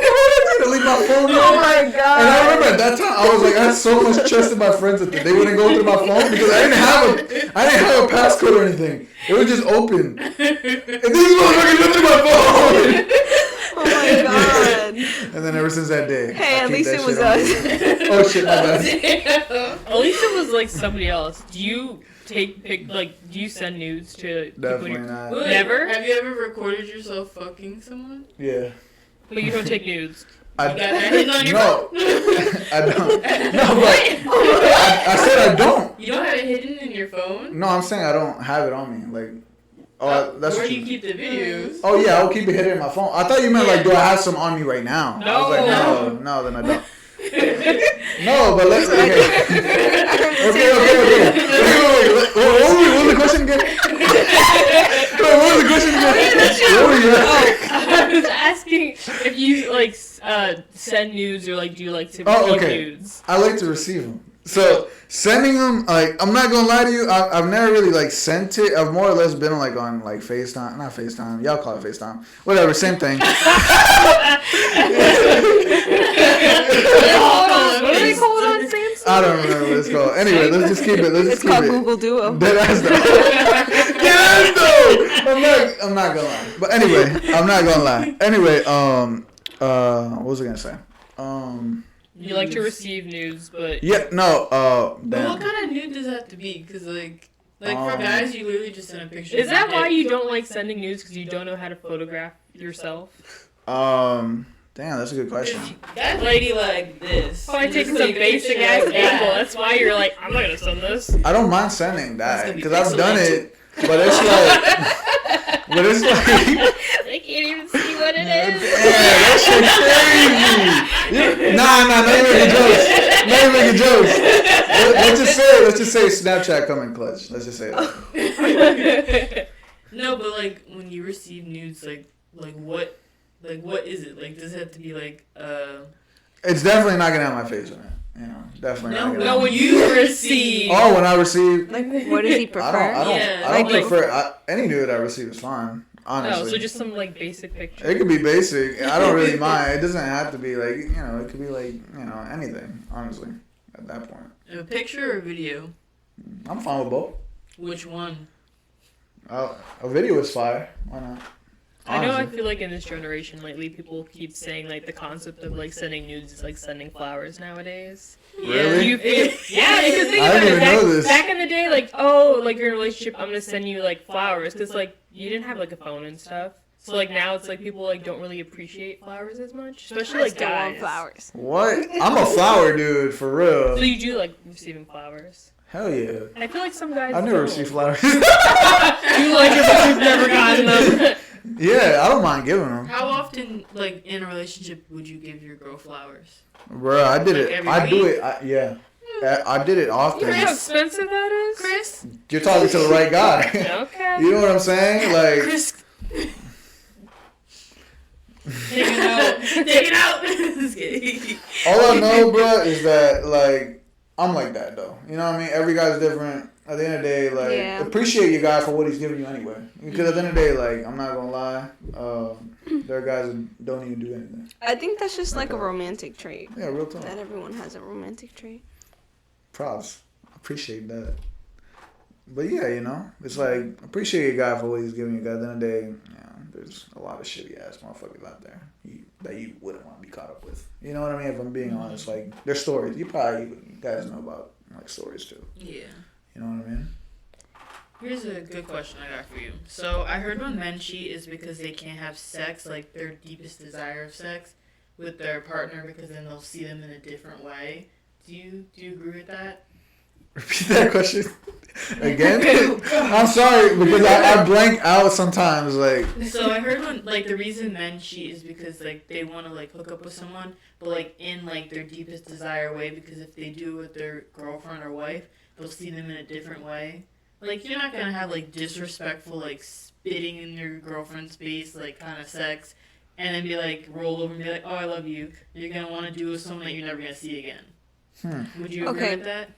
to leave my phone? Oh my god! And I remember at that time, I was like, I had so much trust in my friends that they wouldn't go through my phone because I didn't have a passcode or anything. It was just open. And these motherfuckers went through my phone. Oh my god! And then ever since that day, hey, at least it was us. Oh shit, my bad. At least it was like somebody else. Do you do you send nudes to Definitely not. Never? Have you ever recorded yourself fucking someone? Yeah. But you don't take nudes. You got that hidden on your phone? I don't. No, but I said I don't. You don't have it hidden in your phone? No, I'm saying I don't have it on me. Like, that's where do you keep the videos? Oh yeah, I'll keep it hidden in my phone. I thought you meant like, do I have some on me right now? No. I was like, no, then I don't. No, but let's. Okay. Okay. Wait. What was the question again? What was the question again? I was asking if you like send nudes or like do you like to receive nudes? I like to receive them. So sending them, like, I'm not gonna lie to you, I've never really like sent it. I've more or less been like on like FaceTime, not FaceTime. Y'all call it FaceTime, whatever, same thing. What do they call it on Samsung? I don't remember what it's called. Anyway, let's just keep it. It's called Google Duo. Deadass though. I'm not gonna lie. But anyway, I'm not gonna lie. Anyway, what was I gonna say? You like to receive nudes, but yeah, no. But what kind of nude does that have to be? Because like for guys, you literally just send a picture. Is that why you don't like sending nudes? Because you don't know how to photograph yourself? Damn, that's a good question. That lady like this. Probably taking some basic ass angle. That's why you're like, I'm not gonna send this. I don't mind sending that because I've done it, but it's like. They can't even see what it is. Yeah, that shit's crazy. Nah, not even making jokes. Let's just say Snapchat coming clutch. Let's just say that. No, but like when you receive nudes, like what is it? Like, does it have to be like It's definitely not gonna have my face on it. You know, definitely not. No, when you receive. Oh, when I receive. Like, what does he prefer? I don't prefer any nude I receive is fine. Honestly. Oh, so just some like basic picture. It could be basic. I don't really mind. It doesn't have to be like, you know, it could be like, you know, anything, honestly, at that point. A picture or a video? I'm fine with both. Which one? A video is fire. Why not? Honestly. I know I feel like in this generation lately, people keep saying like the concept of like sending nudes is like sending flowers nowadays. Really? Yeah, because think I about didn't even know this. Back in the day, like, oh, like you're in a relationship, I'm gonna send you like flowers, because like you didn't have like a phone and stuff. So like now it's like people like don't really appreciate flowers as much, especially like guys. Flowers. What? I'm a flower dude for real. So you do like receiving flowers? Hell yeah. I feel like some guys. I've never received flowers. You like it, but you've never gotten them. Yeah, I don't mind giving them. How often, like in a relationship, would you give your girl flowers? Bro, I did like it. I do it. Yeah. I did it often. You know how expensive that is, Chris? You're talking to the right guy. Okay. You know what I'm saying? Like. Chris. Take it out. All I know, bro, is that like I'm like that though. You know what I mean? Every guy's different. At the end of the day, like appreciate your guy for what he's giving you anyway. Because at the end of the day, like I'm not gonna lie, there are guys that don't even do anything. I think that's just like a romantic trait. Yeah, real talk. That everyone has a romantic trait. Props. Appreciate that. But yeah, you know, it's like appreciate your guy for what he's giving you. At the end of the day, there's a lot of shitty ass motherfuckers out there that you wouldn't want to be caught up with. You know what I mean? If I'm being honest, like there's stories. You guys know about like stories too. Yeah. You know what I mean? Here's a good question I got for you. So I heard when men cheat is because they can't have sex, like their deepest desire of sex, with their partner because then they'll see them in a different way. Do you agree with that? Repeat that question again. I'm sorry because I blank out sometimes. Like. So I heard when like the reason men cheat is because like they want to like hook up with someone, but like in like their deepest desire way, because if they do it with their girlfriend or wife, they'll see them in a different way. Like you're not gonna have like disrespectful like spitting in your girlfriend's face like kind of sex, and then be like, roll over and be like, oh, I love you, you're gonna want to do with someone that you're never gonna see again. Would you agree with that?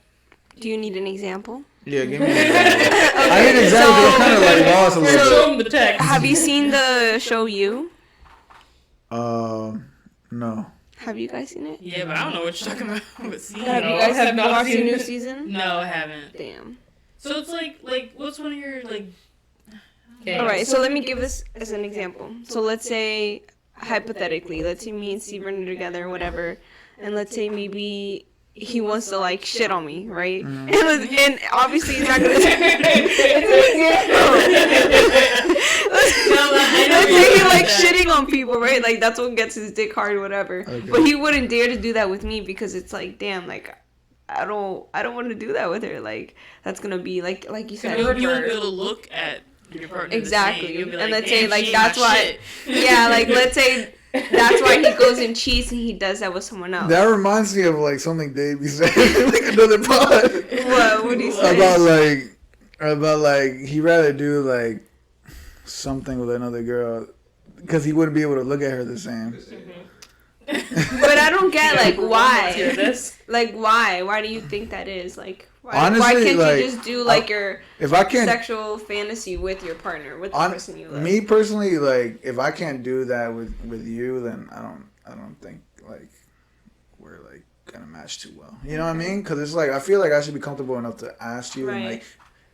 Do you need an example? Yeah, give me an example. I need an example. I'm kind of like lost a little bit. Show them the text. Have you seen the show You? No. Have you guys seen it? Yeah, but I don't know what you're talking about. Have you guys have not watched the seen new it. season? No, I haven't. Damn. So it's like what's one of your like? Okay. All right, so let me give this as an example. So let's say, hypothetically, let's say me and Steve are together or whatever, and let's say maybe he wants to like shit on me, right? And obviously he's not gonna. Let's say he likes shitting on people, right? Like that's what gets his dick hard, whatever. Okay. But he wouldn't dare to do that with me because it's like, damn, like I don't want to do that with her. Like that's gonna be like you said. You won't be able to look at your partner Exactly. the same. You'll be And like, let's say "Damn, like she that's ain't my why. shit." Yeah, like let's say. That's why he goes and cheats and he does that with someone else. That reminds me of like something Dave be saying like another pod. What do you say? About like he rather do like something with another girl because he wouldn't be able to look at her the same. But I don't get like why. Hear this? Like why? Why do you think that is? Like why Honestly, can't like, you just do like your If I can't, sexual fantasy with your partner, with the person you love? me personally, like if I can't do that with you, then I don't think like we're like gonna match too well. You know what I mean? Because it's like I feel like I should be comfortable enough to ask you and Right. like,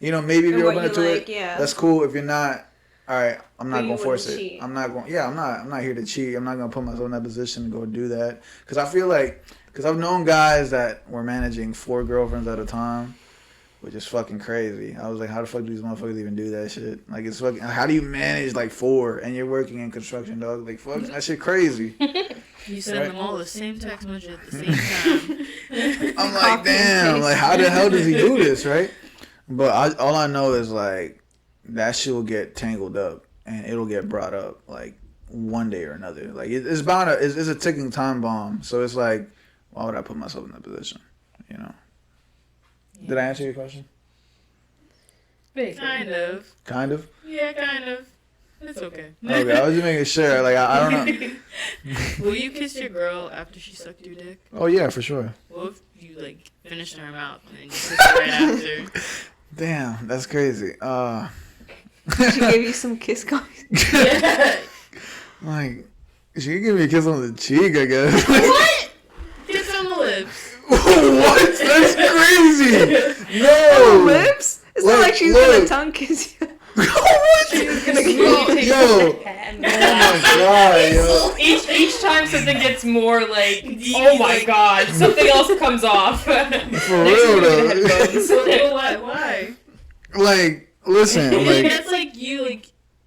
you know, maybe if And you're what open you to like, it, yeah. that's cool. If you're not, all right, I'm not But you gonna force wouldn't it. cheat. I'm not going. Yeah, I'm not here to cheat. I'm not gonna put myself in that position to go do that. Because I feel like, because I've known guys that were managing 4 girlfriends at a time, which is fucking crazy. I was like, how the fuck do these motherfuckers even do that shit? Like, it's fucking. How do you manage like 4 and you're working in construction, dog? Like, fuck, that shit crazy. You send Right. them all the same text message at the same time. I'm like, damn, like how the hell does he do this, right? But all I know is like that shit will get tangled up and it'll get brought up like one day or another. Like it's bound to, it's a ticking time bomb. So it's like, why would I put myself in that position? You know? Did I answer your question? Kind of. Kind of. Yeah, kind of. It's okay. Okay, I was just making sure. Like I don't know. Will you kiss your girl after she sucked your dick? Oh yeah, for sure. What if you like finished in her mouth and then you kiss her right after? Damn, that's crazy. She gave you some kiss copies. Yeah. Like she could give me a kiss on the cheek, I guess. What? Kiss on the lips. What? That's crazy. Oh, No. lips? It's not Look, like she's look. gonna tongue kiss you. What? She's gonna give Yo. Oh my god, yo. Each time something gets more like, Deep, oh my like- god, something else comes off. For real though. Why? Like, listen, like That's like you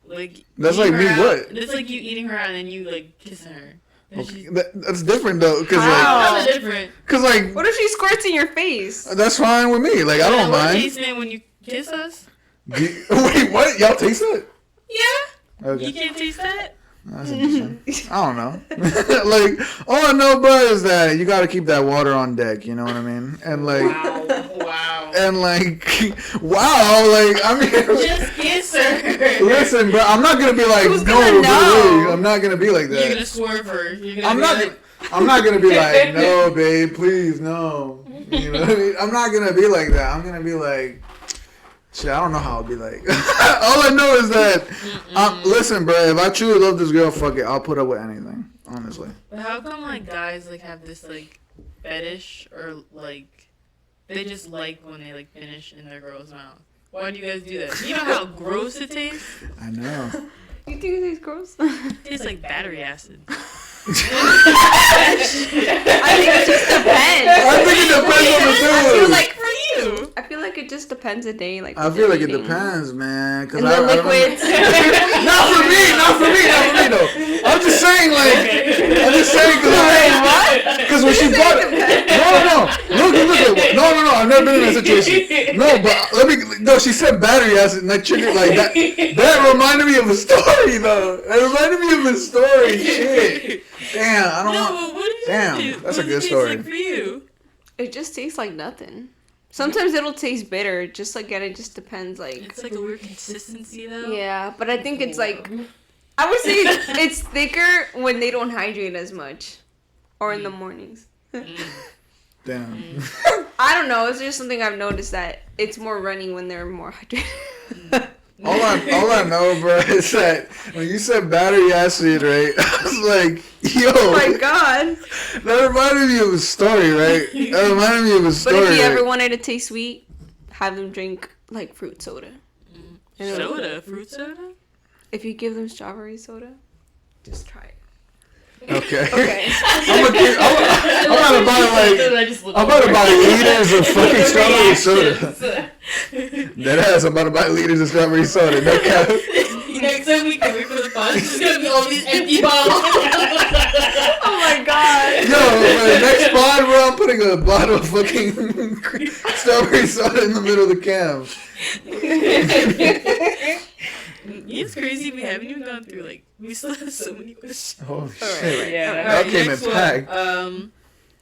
like. That's eating like her me out. what? That's like you eating her out and then you like kissing her. And okay, that's different though, cause How? That's different. like What if she squirts in your face? that's fine with me. Like I don't What mind. tastes it when you kiss us? Wait, what? Y'all taste it? Yeah. You Okay, can't taste that? that's interesting. I don't know. Like all I know, bro, is that you got to keep that water on deck. You know what I mean? And like. Wow. And like, wow, like I mean, Just kiss her. listen, bro, I'm not gonna be like, Who's no, gonna know? babe, I'm not gonna be like You're gonna that. swerve her. You're gonna I'm be not. like, I'm not gonna be like, no, babe, please, no. You know what I mean? I'm not gonna be like that. I'm gonna be like, shit, I don't know how I'll be like. All I know is that, listen, bro, if I truly love this girl, fuck it, I'll put up with anything, honestly. But how come like guys like have this like fetish or like they just like when they like finish in their girl's mouth? Why do you guys do that? You know how gross it tastes? I know. You think it tastes gross? It tastes like battery acid. I think it just depends. I think it depends on the I feel dude. like For you. I feel like it just depends a day. Like I what feel they're like it eating. depends, man. Cause And I the don't know. liquids. Not for me though. I'm just saying, like, because when she brought it, no, I've never been in that situation. No, but she said battery acid, and that triggered, like, that reminded me of a story, though. That reminded me of a story, shit. Damn, I don't No, want, but what is damn, it? that's What a does good it taste story. like for you? It just tastes like nothing. Sometimes it'll taste bitter. Just again, it just depends. Like It's like a weird consistency though. yeah, but I think it's like I would say it's thicker when they don't hydrate as much, or in the mornings. Damn. I don't know. It's just something I've noticed that it's more running when they're more hydrated. All I know, bro, is that when you said battery acid, right? I was like, yo. Oh my god. That reminded me of a story, right? That reminded me of a story. But if you ever wanted to taste sweet, have them drink like fruit soda. Fruit soda? If you give them strawberry soda, just try it. Okay. Okay. I'm about to buy liters of fucking strawberry soda. Deadass, I'm about to buy liters of strawberry soda. No cap. Next time we come here for the pod, it's gonna be all these empty bottles. Oh my god. Yo, for the next pod, bro, I'm putting a bottle of fucking strawberry soda in the middle of the cam. It's crazy we haven't even gone through, like, we still have so many questions. Oh shit. Yeah. That came in next one. packed.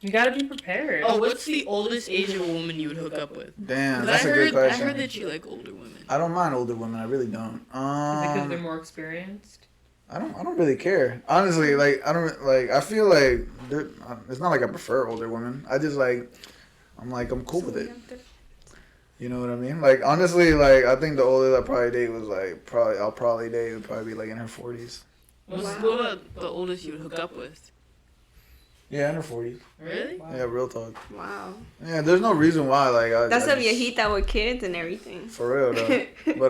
You gotta be prepared. Oh, what's the oldest age of a woman you would hook up with? Damn, 'Cause that's I a heard, good question. I heard that you like older women. I don't mind older women. I really don't. Is it because they're more experienced? I don't really care. Honestly, like I feel like it's not like I prefer older women. I just I'm cool with it. You know what I mean? Like honestly, like I think the oldest I probably date was I'll probably date would probably be like in her 40s. What about the oldest you would hook up with? Yeah, in her 40s. Really? Wow. Yeah, real talk. Wow. Yeah, there's no reason why That's I some just- viejita with kids and everything. For real though. But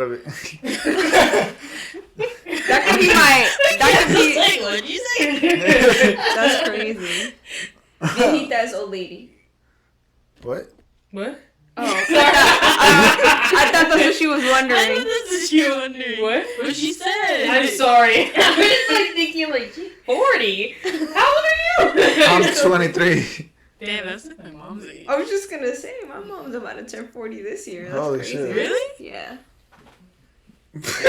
That could be that could be, Like, what'd you say? that's crazy. Viejita is old lady. What? What? Oh. I thought that's what she was I wondering. thought that's what you were wondering. What? What she said. I'm sorry. I'm just like thinking like, gee, 40? How old are you? I'm 23. Damn, that's like my mom's age. I was just gonna say, my mom's about to turn 40 this year. That's Holy crazy. shit. Really? Yeah. This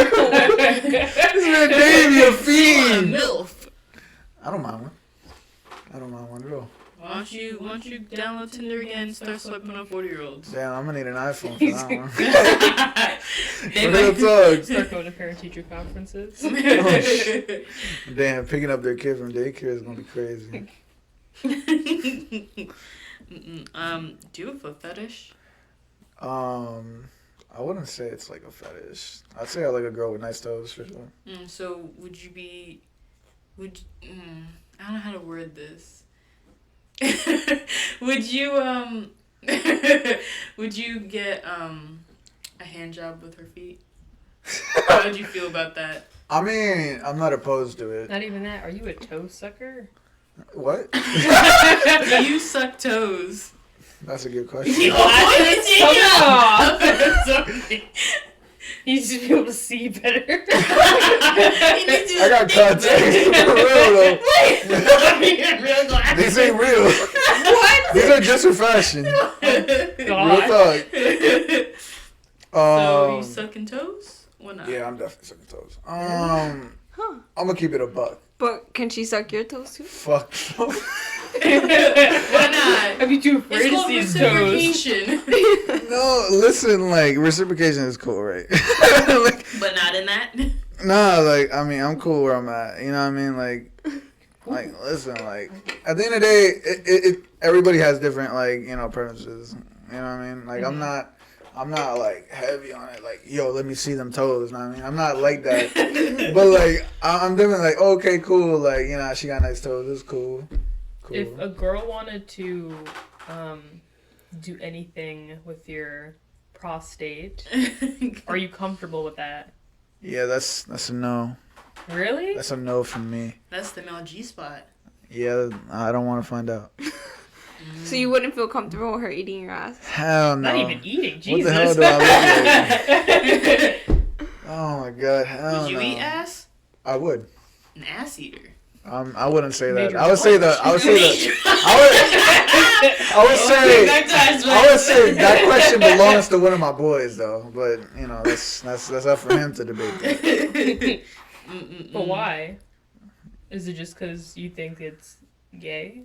man Dave, you a You a fiend. MILF. I don't mind one. I don't mind one at all. Why don't you download Tinder again and start swiping on 40-year-olds? Damn, I'm gonna need an iPhone for that one. Real talk. Start going to parent-teacher conferences. Oh, shit. Damn, picking up their kid from daycare is gonna be crazy. Do you have a fetish? I wouldn't say it's like a fetish. I'd say I like a girl with nice toes for sure. So would you be? I don't know how to word this. Would you would you get a hand job with her feet? How would you feel about that? I mean, I'm not opposed to it. Not even that. Are you a toe sucker? What? Do you suck toes? That's a good question. You need to be able to see better. I got contacts for real though. These ain't real. What? These are just for fashion. Real talk. So you sucking toes? Why not? Yeah, I'm definitely sucking toes. Huh. I'm gonna keep it a buck. But can she suck your toes too? Fuck. Why not? I'd be too afraid to see his toes. reciprocation. No, listen, like reciprocation is cool, right? Like, But not in that. nah, like I mean, I'm cool where I'm at. You know what I mean? Like listen, like at the end of the day, it everybody has different preferences. You know what I mean? Like I'm not like heavy on it. Like yo, let me see them toes. You know what I mean? I'm not like that. But like I'm definitely like okay, cool. Like she got nice toes. It's cool. Cool. If a girl wanted to do anything with your prostate, are you comfortable with that? Yeah, that's a no. Really? That's a no from me. That's the male G spot. Yeah, I don't want to find out. So you wouldn't feel comfortable with her eating your ass? Hell no. Not even eating. What Jesus. the hell do I look like? Oh my god, hell Would you no. eat ass? I would. An ass eater. I wouldn't say that. Major I would say that question belongs to one of my boys though. But that's up for him to debate. But why? Is it just because you think it's gay?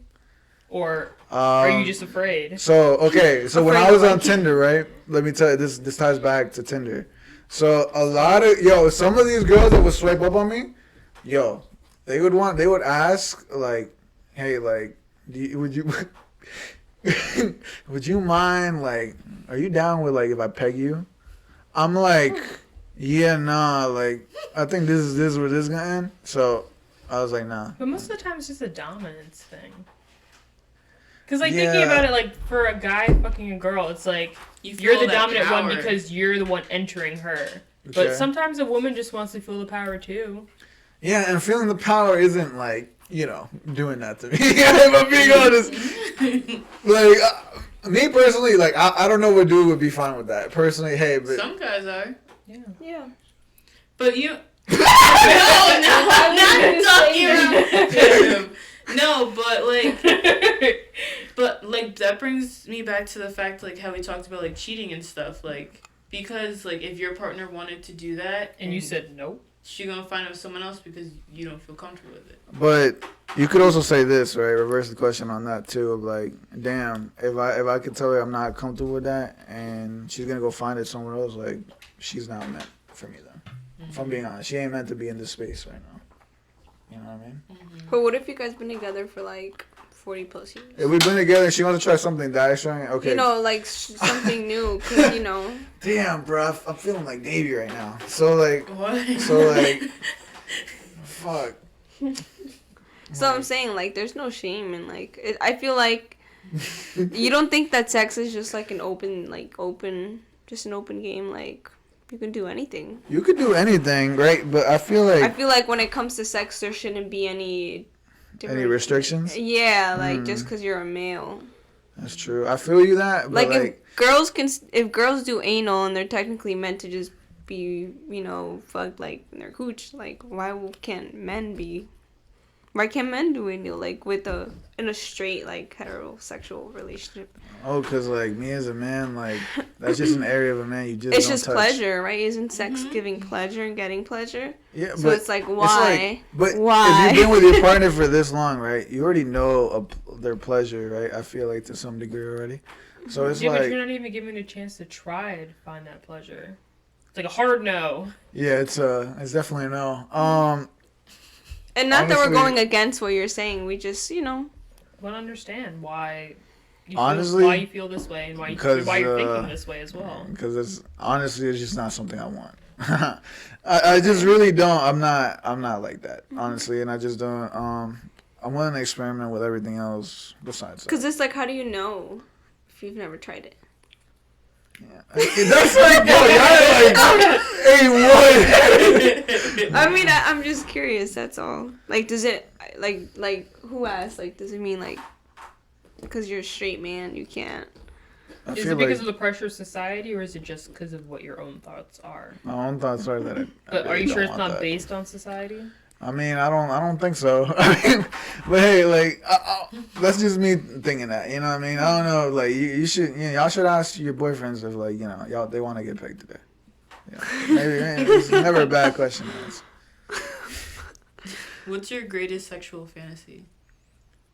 Or are you just afraid? So when I was on Tinder, right? Let me tell you, this ties back to Tinder. So some of these girls that would swipe up on me, yo, they would ask like, hey, like, would you would you mind, like, are you down with, like, if I peg you? I'm like, yeah, nah, like, I think this is where this is gonna end. So I was like, nah. But most of the time, it's just a dominance thing. Because, like, thinking about it, like, for a guy fucking a girl, it's like, you're the dominant power. one because you're the one entering her. Okay. But sometimes a woman just wants to feel the power, too. Yeah, and feeling the power isn't, like, you know, doing that to me. If I'm being honest. Like, me personally, like, I don't know what dude would be fine with that. Personally, hey, but... Some guys are. Yeah. But you... no, not talking about him. No, but, like, that brings me back to the fact, like, how we talked about, like, cheating and stuff. Like, because, like, if your partner wanted to do that... And you said no? She gonna find out with someone else because you don't feel comfortable with it. But you could also say this, right? Reverse the question on that too. Of like, damn, if I could tell her I'm not comfortable with that, and she's gonna go find it somewhere else, like, she's not meant for me then. Mm-hmm. If I'm being honest, she ain't meant to be in this space right now. You know what I mean? Mm-hmm. But what if you guys been together for like 40 plus years? If we've been together and she wants to try something that extra, okay. You know, like something new, cause you know. Damn, bro, I'm feeling like Davey right now. So like, what? So like, fuck. So I'm saying, like, there's no shame in, like, I feel like you don't think that sex is just like an open game, like, you can do anything. You could do anything, right? But I feel like when it comes to sex, there shouldn't be any restrictions. Yeah, like just because you're a male. That's true. I feel you that. But if girls do anal and they're technically meant to just be, you know, fucked like in their cooch, like why can't men do anal like in a straight like heterosexual relationship? Oh, because like me as a man, like that's just an area of a man you just it's don't just touch. Pleasure, right? Isn't sex giving pleasure and getting pleasure? Yeah, so but it's like why? If you've been with your partner for this long, right? You already know their pleasure, right? I feel like to some degree already. So it's like, but you're not even given a chance to try to find that pleasure. It's like a hard no. Yeah, it's definitely a no. And not honestly, that we're going against what you're saying. We just, you know, want to understand why. Why you feel this way and why you're thinking this way as well. Because it's just not something I want. I just really don't. I'm not like that, honestly, and I just don't. I'm willing to experiment with everything else besides. Because it's like, how do you know if you've never tried it? Yeah, that's like, yo, y'all like, hey, what? I mean, I'm just curious. That's all. Like, does it like who asked? Like, does it mean like? Because you're a straight man, you can't. Is it because of the pressure of society, or is it just because of what your own thoughts are? My own thoughts are that. But are you sure it's not based on society? I mean, I don't think so. I mean, but hey, like, that's just me thinking that. You know what I mean? I don't know. Like, you should, y'all should ask your boyfriends if, like, y'all they want to get pegged today. Yeah, maybe it's never a bad question to ask. What's your greatest sexual fantasy?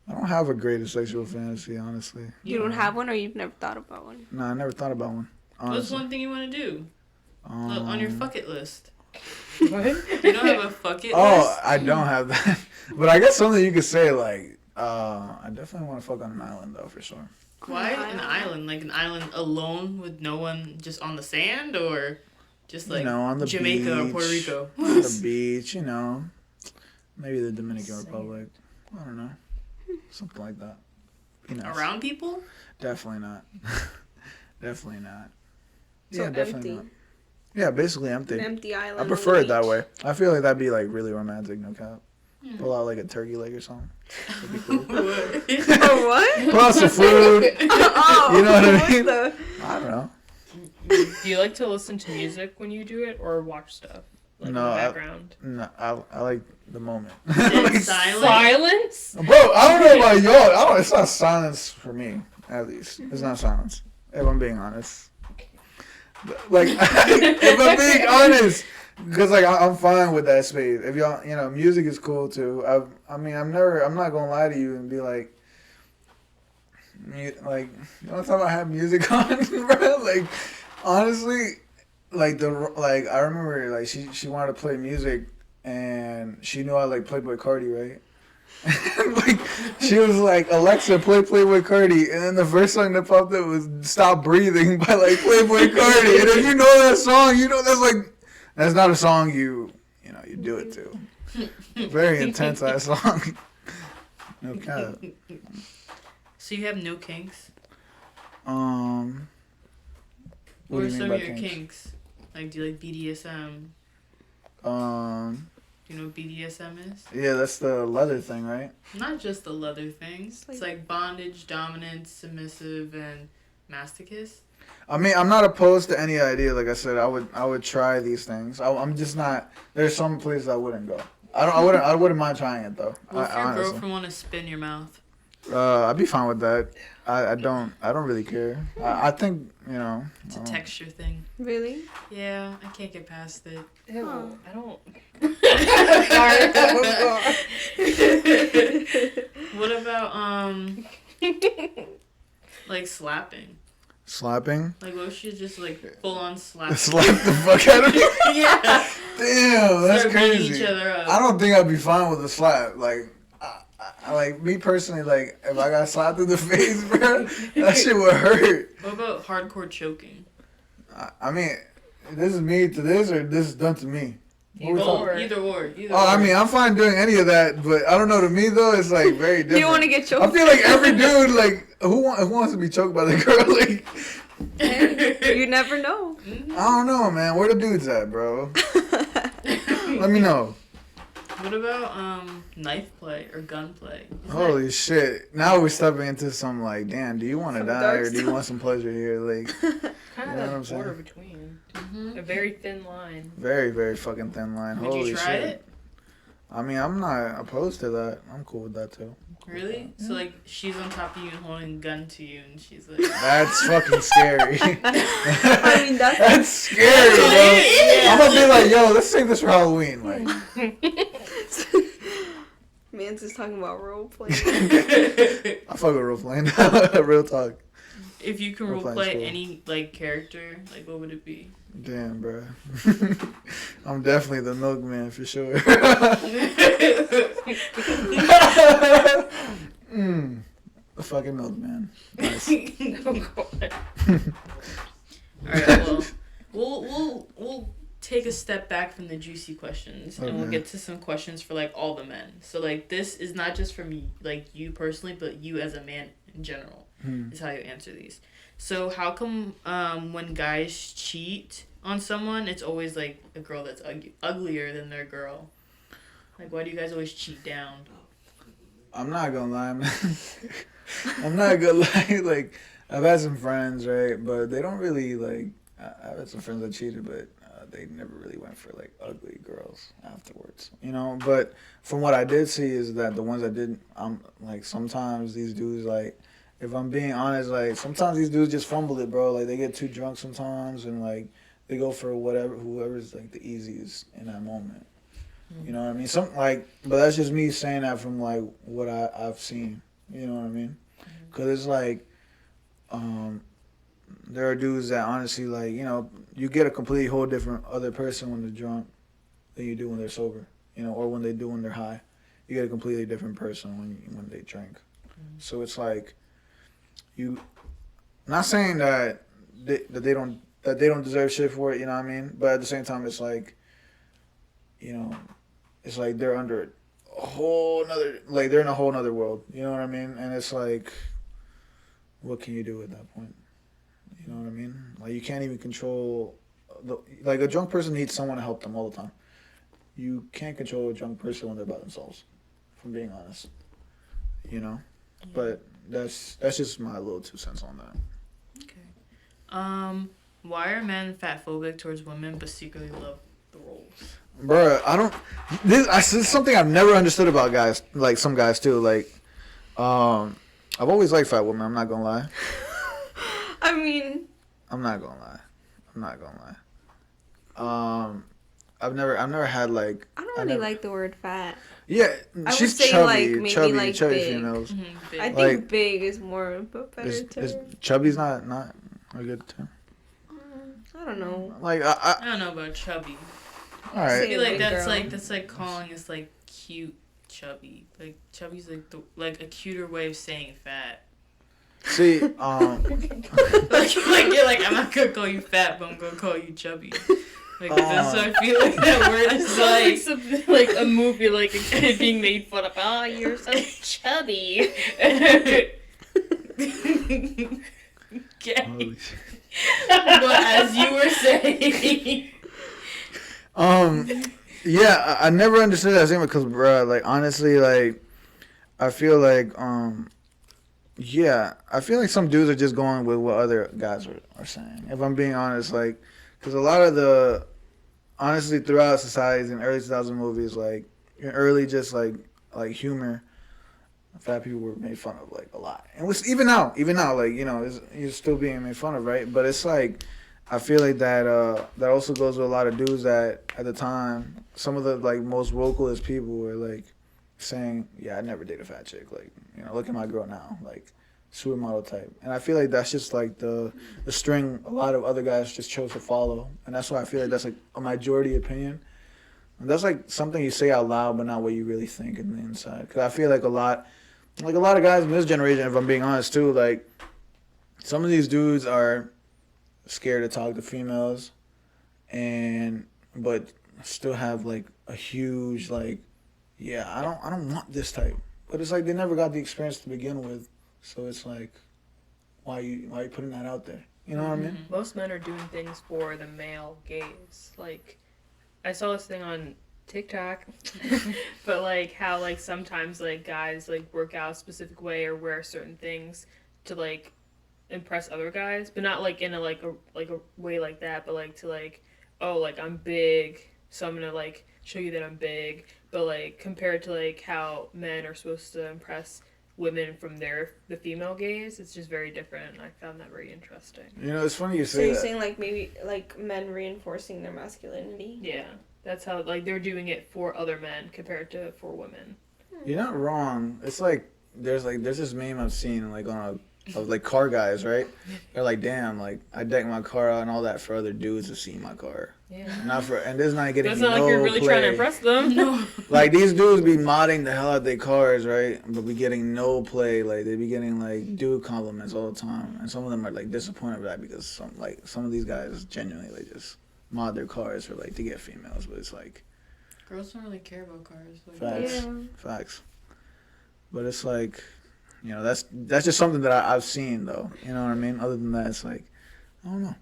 I don't have a greatest sexual fantasy, honestly. You don't have one, or you've never thought about one? No, I never thought about one. Honestly. What's one thing you want to do on your fuck it list? What? You don't have a fuck it list? Oh, I don't have that. But I guess something you could say, like, I definitely want to fuck on an island, though, for sure. Why an island? Like an island alone with no one, just on the sand, or just like on the Jamaica beach, or Puerto Rico? On the beach, maybe the Dominican Republic. I don't know. Something like that. Nice. Around people? Definitely not. Definitely not. So yeah, definitely empty. not. Yeah, basically empty. An empty island. I prefer it that way. I feel like that'd be like really romantic, no cap. Pull out like a turkey leg or something. That'd be cool. What? Pull out some food. Oh, you know what I mean? I don't know. Do you like to listen to music when you do it, or watch stuff? Like no, in the background? I like the moment. Like silence? Bro, I don't know about y'all. It's not silence for me, at least. It's not silence. If I'm being honest. Like, if I'm being honest, because like I'm fine with that space. If y'all, music is cool too. I'm not gonna lie to you and be like, you want to talk about have music on, bro? Like, honestly, I remember like she wanted to play music and she knew I like Playboy Cardi, right? And, like, she was like, Alexa, play Playboy Cardi, and then the first song that popped up was Stop Breathing by like Playboy Cardi, and if you know that song, you know that's not a song you do it to. Very intense that song. No cap. So you have no kinks? What What do are you mean some by of your kinks? kinks? Like, do you like BDSM? Do you know what BDSM is? Yeah, that's the leather thing, right? Not just the leather things. It's like bondage, dominance, submissive, and masochist. I mean, I'm not opposed to any idea. Like I said, I would try these things. I'm just not. There's some places I wouldn't go. I wouldn't mind trying it though. Well, if your honestly. girlfriend want to spin your mouth? I'd be fine with that. I don't really care. I think It's a texture thing. Really? Yeah, I can't get past it. Ew, I don't. What about like slapping? Slapping. Like, what if she just like full on slap? Slap the fuck out of me. Yeah. Damn, that's Start beating crazy. each other up. I don't think I'd be fine with a slap. Like, I like me personally. Like, if I got slapped in the face, bro, that shit would hurt. What about hardcore choking? I mean, this is me to this, or this is done to me. Either or. Either or. I mean, I'm fine doing any of that, but I don't know. To me though, it's like very different. You want to get choked? I feel like every dude, like, who wants to be choked by the girl? Like, You never know. I don't know, man. Where the dudes at, bro? Let me know. What about knife play or gun play? Holy shit! Now we're stepping into some like, damn. Do you want to Some die dark or do you stuff. want some pleasure here? Like, Kind You of know what I'm that border saying? between. Mm-hmm. A very thin line. very, very fucking thin line. Would Holy you try shit! it? I mean, I'm not opposed to that. I'm cool with that too. Really? So like she's on top of you and holding a gun to you, and she's like. That's fucking scary. I mean, That's scary, bro. I'm gonna be like, yo, let's save this for Halloween. Like, Man's just talking about role play. I fuck with role playing. Real talk. If you can Role role playing's play cool. any like character, like what would it be? Damn, bro. I'm definitely the milkman for sure. The fucking milkman. Nice. Alright, well, we'll take a step back from the juicy questions and we'll Okay. get to some questions for like all the men. So like this is not just from like you personally, but you as a man in general is how you answer these. So how come when guys cheat on someone, it's always like a girl that's uglier than their girl? Like why do you guys always cheat down? I'm not gonna lie, man. I'm not gonna lie. Like, I've had some friends, right? But they don't really, like, I've had some friends that cheated, but they never really went for, like, ugly girls afterwards, you know? But from what I did see is that the ones that didn't, like, sometimes these dudes, like, if I'm being honest, like, sometimes these dudes just fumble it, bro. Like, they get too drunk sometimes and, like, they go for whoever's, like, the easiest in that moment. You know what I mean? But that's just me saying that from, like, what I've seen. You know what I mean? Because it's like, there are dudes that honestly, like, you know, you get a completely whole different other person when they're drunk than you do when they're sober, you know, or when they're high. You get a completely different person when they drink. So it's like, not saying that they don't deserve shit for it, you know what I mean? But at the same time, it's like, you know, it's like they're under a whole nother, like they're in a whole nother world, you know what I mean? And it's like, what can you do at that point? You know what I mean? Like, you can't even control, like a drunk person needs someone to help them all the time. You can't control a drunk person when they're by themselves, if I'm being honest, you know? But that's just my little 2 cents on that. Okay. Why are men fat phobic towards women but secretly love the roles? Bruh, this is something I've never understood about guys, like some guys too. Like, I've always liked fat women. I'm not gonna lie. I mean, I'm not gonna lie. I've never had like. I don't really like the word fat. Yeah, I she's would say, chubby, like, maybe, chubby like, big. females. Mm-hmm. I think Like, big is more of a better Is term. chubby's not a good term? I don't know. Like I don't know about chubby. All I right. feel like Big that's girl. like calling us like cute chubby. Like chubby's like a cuter way of saying fat. See, like you're like, I'm not gonna call you fat, but I'm gonna call you chubby. Like that's what I feel like that word is like. Something like a movie, like a kid being made fun of. Oh, you're so chubby. holy shit. But as you were saying, yeah, I never understood that statement because, bruh, like, honestly, like, I feel like, yeah, I feel like some dudes are just going with what other guys are saying. If I'm being honest, like, because a lot of the, honestly, throughout societies in early 2000 movies, like, in early just like humor, fat people were made fun of like a lot, and was even now, like, you know, you're still being made fun of, right? But it's like, I feel like that also goes with a lot of dudes that at the time, some of the like most vocalist people were like saying, yeah, I never date a fat chick, like, you know, look at my girl now, like supermodel type. And I feel like that's just like the string a lot of other guys just chose to follow, and that's why I feel like that's like a majority opinion. And that's like something you say out loud, but not what you really think in the inside. Because I feel like a lot of guys in this generation, if I'm being honest too, like some of these dudes are scared to talk to females, but still have like a huge like, yeah, I don't want this type. But it's like they never got the experience to begin with, so it's like, why you putting that out there? You know what I mean? Most men are doing things for the male gaze. Like, I saw this thing on TikTok, but like how like sometimes like guys like work out a specific way or wear certain things to like impress other guys, but not like in a way like that, but like to like, oh, like I'm big, so I'm gonna like show you that I'm big. But like compared to like how men are supposed to impress women from the female gaze, it's just very different. I found that very interesting. You know, it's funny you So say you're that. saying like maybe like men reinforcing their masculinity? Yeah, that's how like they're doing it for other men compared to for women. You're not wrong. It's like there's this meme I've seen like of like car guys, right? They're like, damn, like I deck my car out and all that for other dudes to see my car. Yeah. And this not getting It's no not like you're really play. trying to impress them. no. Like these dudes be modding the hell out their cars, right? But be getting no play. Like they be getting like dude compliments all the time, and some of them are like disappointed with that because some of these guys genuinely like just mod their cars for like to get females, but it's like Girls don't really care about cars. Like, facts, facts. But it's like, you know, that's just something that I've seen though. You know what I mean? Other than that, it's like, I don't know.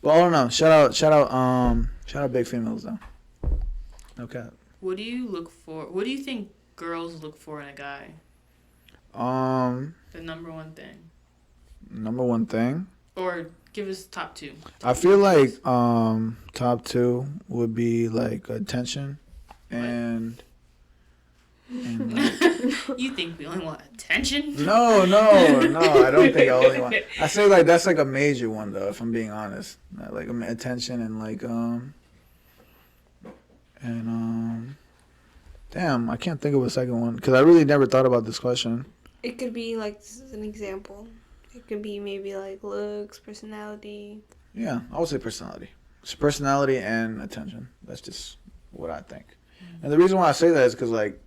But I don't know. Shout out big females though. No cap. What do you look for? What do you think girls look for in a guy? The number one thing. Number one thing. Or give us top two. I feel like top two would be like attention and like, You think we only want attention? no, I don't think I only want. I say like that's like a major one though, if I'm being honest. Like attention and like damn, I can't think of a second one because I really never thought about this question. It could be like, this is an example. It could be maybe like looks, personality. Yeah, I would say personality. It's personality and attention. That's just what I think. And the reason why I say that is because, like,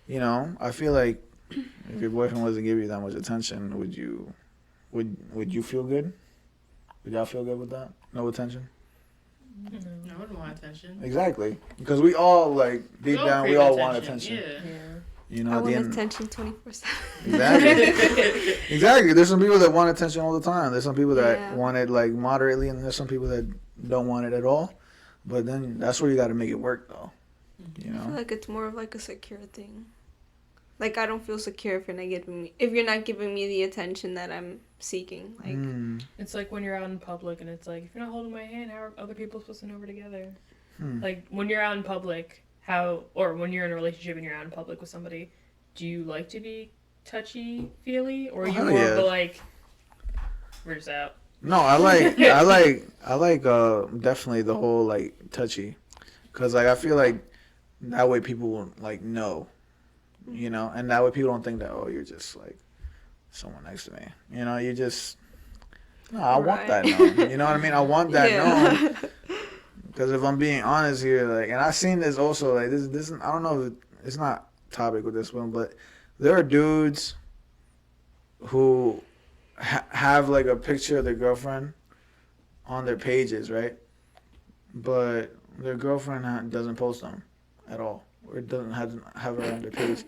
you know, I feel like if your boyfriend wasn't giving you that much attention, would you feel good? Would y'all feel good with that? No attention? No, I wouldn't want attention. Exactly. Because we all, like, deep down, we crave all want attention. Yeah. You know, I at the want end. attention 24/7. Exactly. Exactly. There's some people that want attention all the time. There's some people that Yeah. want it like moderately, and there's some people that don't want it at all. But then that's where you got to make it work, though. You I feel know. like it's more of like a secure thing. Like I don't feel secure if you're not giving me the attention that I'm seeking. Like It's like when you're out in public and it's like, if you're not holding my hand, how are other people supposed to know we're together? Like when you're out in public, or when you're in a relationship and you're out in public with somebody, do you like to be touchy-feely, or are you more of the like, we're just out? No, I like definitely the whole like touchy, cause like I feel like that way people will like know, you know, and that way people don't think that, oh, you're just like someone next to me, you know, I want that known, you know what I mean? I want that known. Because if I'm being honest here, like, and I've seen this also, like, this I don't know if it's not topic with this one, but there are dudes who have like a picture of their girlfriend on their pages, right? But their girlfriend doesn't post them at all, or doesn't have her on their page.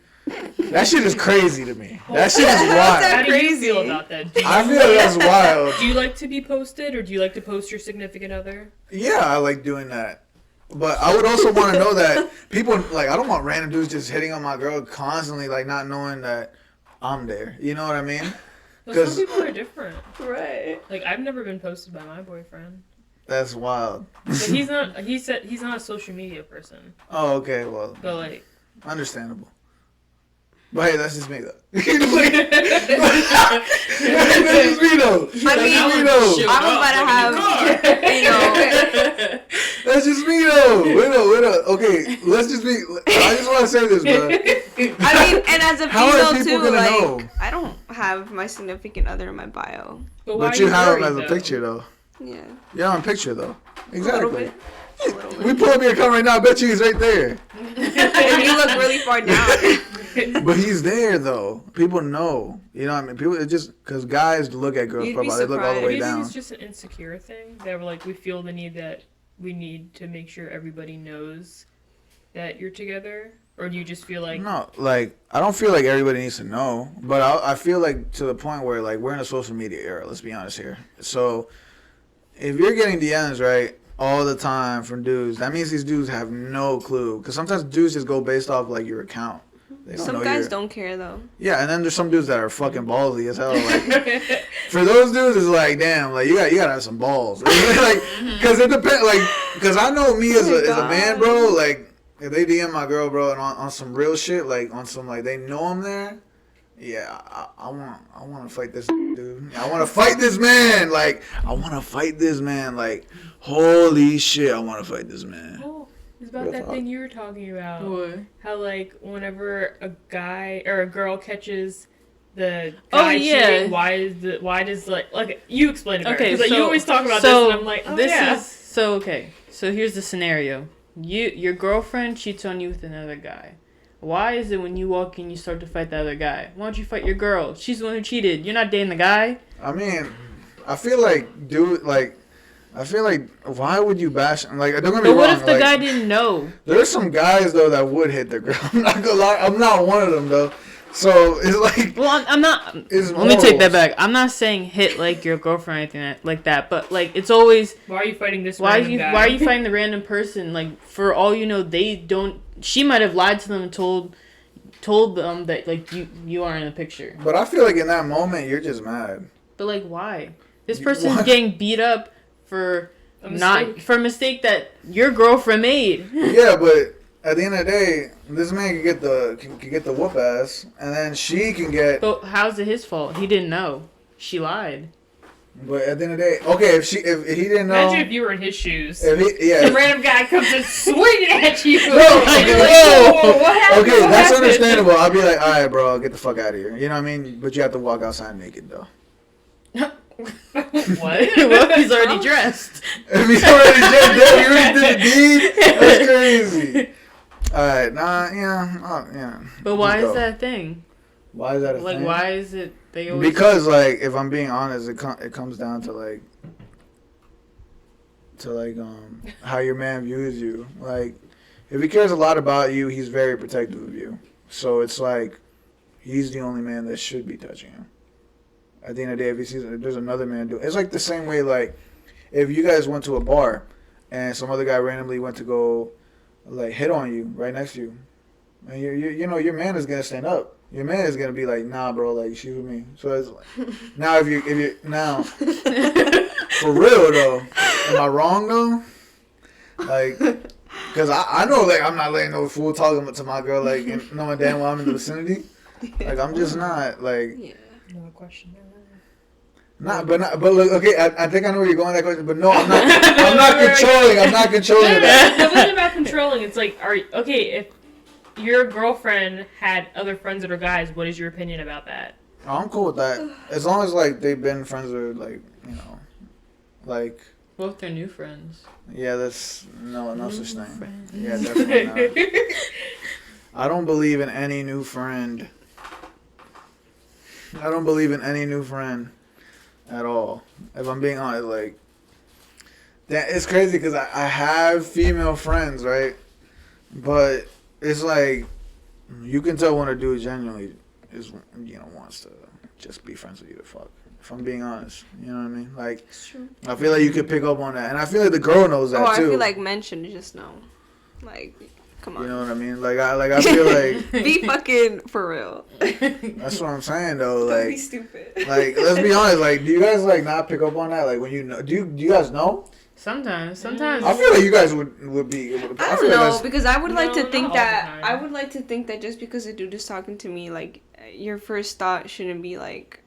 That shit is crazy to me. That shit is wild. How do you feel about that? I feel that's wild. Do you like to be posted, or do you like to post your significant other? Yeah, I like doing that. But I would also want to know that people, like, I don't want random dudes just hitting on my girl constantly, like, not knowing that I'm there. You know what I mean? Well, some people are different. Right. Like, I've never been posted by my boyfriend. That's wild. But he said he's not a social media person. Oh, okay, well. But, like. Understandable. But hey, that's just me, though. That's just me, though. I mean, I'm about to have, you know. That's just me, though. Wait up. Okay, let's just be. I just want to say this, bro. I mean, and as a How are female people too, gonna like, know? I don't have my significant other in my bio. But you have him as a picture, though. Yeah. You're on a picture, though. A little Exactly. bit. A little bit. We pull up your account right now. I bet you he's right there. And you look really far down. But he's there, though. People know. You know what I mean? People, it's just because guys look at girls' You'd be profile. They look all the surprised. way Do you think down. it's just an insecure thing? That we're like, we feel the need that we need to make sure everybody knows that you're together? Or do you just feel like... No, like, I don't feel like everybody needs to know. But I feel like to the point where, like, we're in a social media era. Let's be honest here. So, if you're getting DMs, right, all the time from dudes, that means these dudes have no clue. Because sometimes dudes just go based off, like, your account. Some guys don't care, though. Yeah, and then there's some dudes that are fucking ballsy as hell. Like, for those dudes, it's like, damn, like, you gotta have some balls. Like, because it depends, like, because I know me as a man, bro, like, if they DM my girl, bro, and on some real shit, like, on some, like, they know I'm there, yeah, I want to fight this dude. I want to fight this man. Like, I want to fight this man. Like, holy shit, I want to fight this man. Oh, it's about Real that talk. thing you were talking about. What? How, like, whenever a guy or a girl catches the guy yeah. cheating, why does, like, you explain it better. Okay, 'Cause, like, so you always talk about so this, and I'm like, oh, this yeah. is so okay. So here's the scenario: your girlfriend cheats on you with another guy. Why is it when you walk in, you start to fight the other guy? Why don't you fight your girl? She's the one who cheated. You're not dating the guy. I mean, I feel like, dude, like, why would you bash? Like, don't get me wrong. But what if the like, guy didn't know? There's some guys though that would hit their girl. I'm not gonna lie. I'm not one of them though. So it's like. Well, I'm not. It's Let me take that morals. back. I'm not saying hit like your girlfriend or anything like that. But like, it's always. Why are you fighting this Why random guy? are you fighting the random person? Like, for all you know, they don't. She might have lied to them and told them that like you aren't in the picture. But I feel like in that moment you're just mad. But like, why? This You- person's what? getting beat up for A not mistake. for a mistake that your girlfriend made. Yeah, but at the end of the day, this man can get the whoop ass, and then she can get. But how's it his fault? He didn't know. She lied. But at the end of the day, okay, if he didn't know. Imagine if you were in his shoes. If he, The yeah. random guy comes in swinging at you. No, and you're like, no. whoa, what happened? Okay, What that's happened? understandable. I'll be like, all right, bro, get the fuck out of here. You know what I mean? But you have to walk outside naked though. What? Well, he's already dressed. If he's already dead, he already did the deed. That's crazy. All right, yeah. But why Just is go. that a thing? Why is that a Like, thing? why is it they always? Because, like, if I'm being honest, it comes down to like how your man views you. Like, if he cares a lot about you, he's very protective of you. So it's like he's the only man that should be touching him. At the end of the day, if he sees if there's another man doing, it's like the same way. Like, if you guys went to a bar and some other guy randomly went to go like hit on you right next to you, and you know your man is gonna stand up. Your man is gonna be like, nah, bro, like she's with me. So it's like, now if you now for real though, am I wrong though? Like, cause I know like I'm not letting no fool talking to my girl like and knowing damn well I'm in the vicinity. Like I'm just not like. Yeah. No question. But look, okay, I think I know where you're going with that question, but no, I'm not controlling that. It wasn't about controlling. It's like, if your girlfriend had other friends that are guys, what is your opinion about that? I'm cool with that. As long as like they've been friends or like, you know, like Well, if they're new friends. Yeah, that's no such thing. Yeah, definitely not. I don't believe in any new friend. I don't believe in any new friend at all. If I'm being honest, like, that it's crazy because I have female friends, right? But it's like you can tell when a dude genuinely is, wants to just be friends with you to fuck. If I'm being honest, you know what I mean? Like, It's true. I feel like you could pick up on that, and I feel like the girl knows that too. I feel like men should just know. Like, come on. You know what I mean? Like I feel like be fucking for real. that's what I'm saying though. Don't be Like, stupid. like let's be honest. Like, do you guys like not pick up on that? Like when you know, do you guys know? Sometimes. I feel like you guys would be. I feel don't like know because I would like to not think all the that time. I would like to think that just because a dude is talking to me, like your first thought shouldn't be like,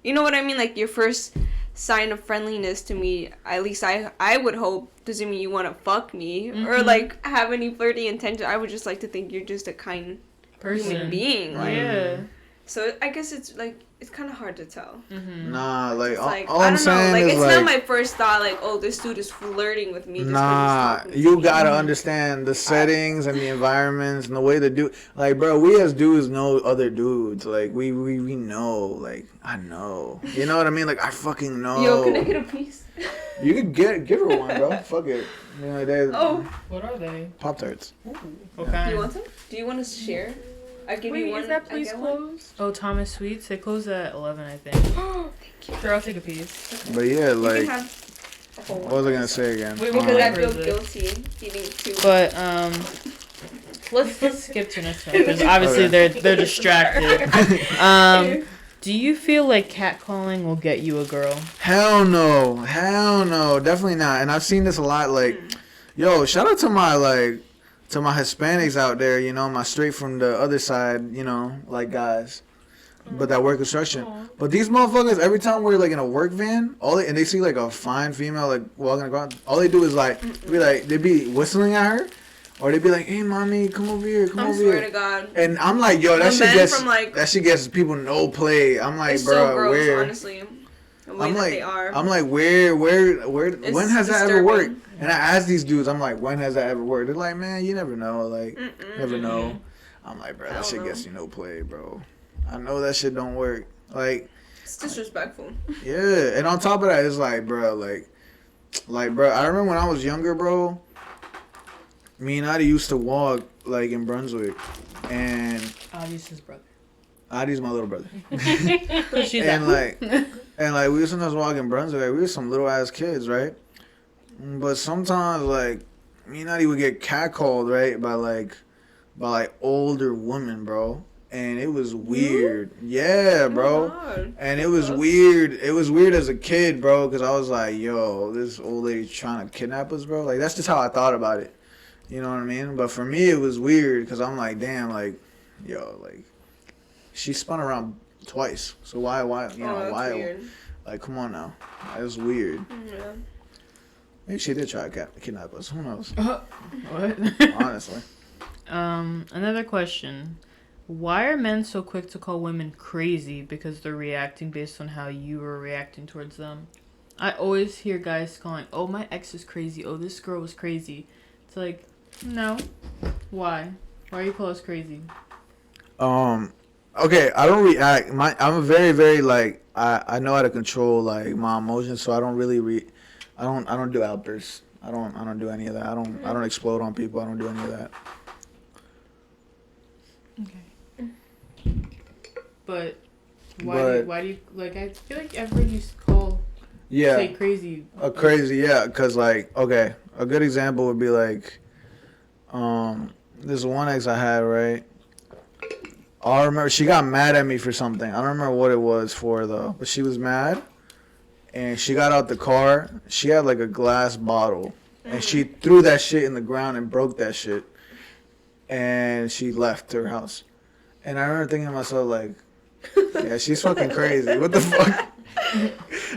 you know what I mean? Like your first sign of friendliness to me, at least I would hope, doesn't mean you want to fuck me or like have any flirty intention. I would just like to think you're just a kind human being. Like, Yeah. so I guess it's like it's kind of hard to tell. Nah, like, It's like all I I'm don't know. saying Like is it's like, not my first thought. Like, oh, this dude is flirting with me. Just 'cause nah, he's talking to you me. gotta understand the settings and the environments and the way the dude. Like, bro, we as dudes know other dudes. Like, we know. Like, I know. You know what I mean? Like, I fucking know. Yo, can I get a piece? You could give her one, bro. Fuck it. You know, Oh. What are they? Pop-Tarts. Okay. Do you want some? Do you want to share? I give you Wait, one. is that I place get one? closed? Oh, Thomas Sweets. They close at 11, I think. Thank you. Sure, I'll take a piece. But yeah, You like, can have a whole what was I gonna say again? Wait, what Because I flavor feel is it? guilty eating two. But let's skip to next one because obviously they're distracted. Do you feel like catcalling will get you a girl? Hell no, definitely not. And I've seen this a lot. Like, yo, shout out to my Hispanics out there. You know, my straight from the other side. You know, like guys, but that work construction. But these motherfuckers, every time we're like in a work van, and they see like a fine female like walking across, all they do is they be whistling at her. Or they'd be like, "Hey, mommy, come over here, come I over swear here." to God. And I'm like, "Yo, that The shit men gets from, like- that shit gets people no play." I'm like, It's "Bro, so gross, where?" honestly. The way I'm that like, they are. I'm like, where? When has that ever disturbing. worked? And I ask these dudes, I'm like, when has that ever worked? They're like, man, you never know, like, never know. I'm like, bro, that Hell shit no. gets you no play, bro. I know that shit don't work. Like, It's disrespectful. yeah, and on top of that, it's like, bro, bro, I remember when I was younger, bro. Me and Adi used to walk like in Brunswick, and Obviously his brother. Adi's my little brother. She's And like we used to sometimes walk in Brunswick. Like, we were some little ass kids, right? But sometimes like me and Adi would get catcalled, right, by older women, bro. And it was weird. Yeah, bro. God. And it was weird. It was weird as a kid, bro, because I was like, yo, this old lady's trying to kidnap us, bro. Like, that's just how I thought about it. You know what I mean? But for me, it was weird because I'm like, damn, like, yo, like, she spun around twice. So why, That's weird. like, come on now. That's weird. Yeah. Maybe she did try to kidnap us. Who knows? What? Honestly. Another question. Why are men so quick to call women crazy because they're reacting based on how you are reacting towards them? I always hear guys calling, "Oh, my ex is crazy. Oh, this girl was crazy." It's like, no. Why? Why you call us crazy? Okay, I don't react. I'm a very, very like I know how to control like my emotions, so I don't really I don't do outbursts. I don't do any of that. I don't explode on people. I don't do any of that. Okay. But why do you like? I feel like everybody used to call say crazy. Crazy, yeah. Cause like, okay, a good example would be like, this one ex I had, right? I remember she got mad at me for something. I don't remember what it was for though, but she was mad, and she got out the car. She had like a glass bottle, and she threw that shit in the ground and broke that shit, and she left her house. And I remember thinking to myself like, yeah, she's fucking crazy. What the fuck?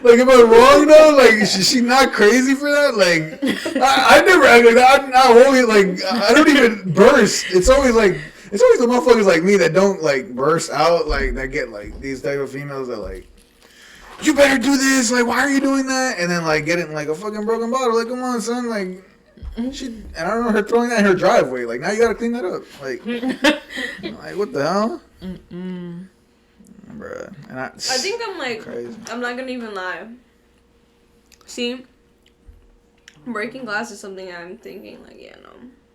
Like, am I wrong though? Like, she not crazy for that? Like, I never act like that. I'm not always like, I don't even burst. It's always the motherfuckers like me that don't like burst out, like that get like these type of females that like, you better do this. Like, why are you doing that? And then like getting like a fucking broken bottle. Like, come on, son. Like, and I remember her throwing that in her driveway. Like, now you gotta clean that up. Like, like what the hell? Bruh. And I think I'm like, crazy. I'm not gonna even lie. See, breaking glass is something I'm thinking like, yeah, no,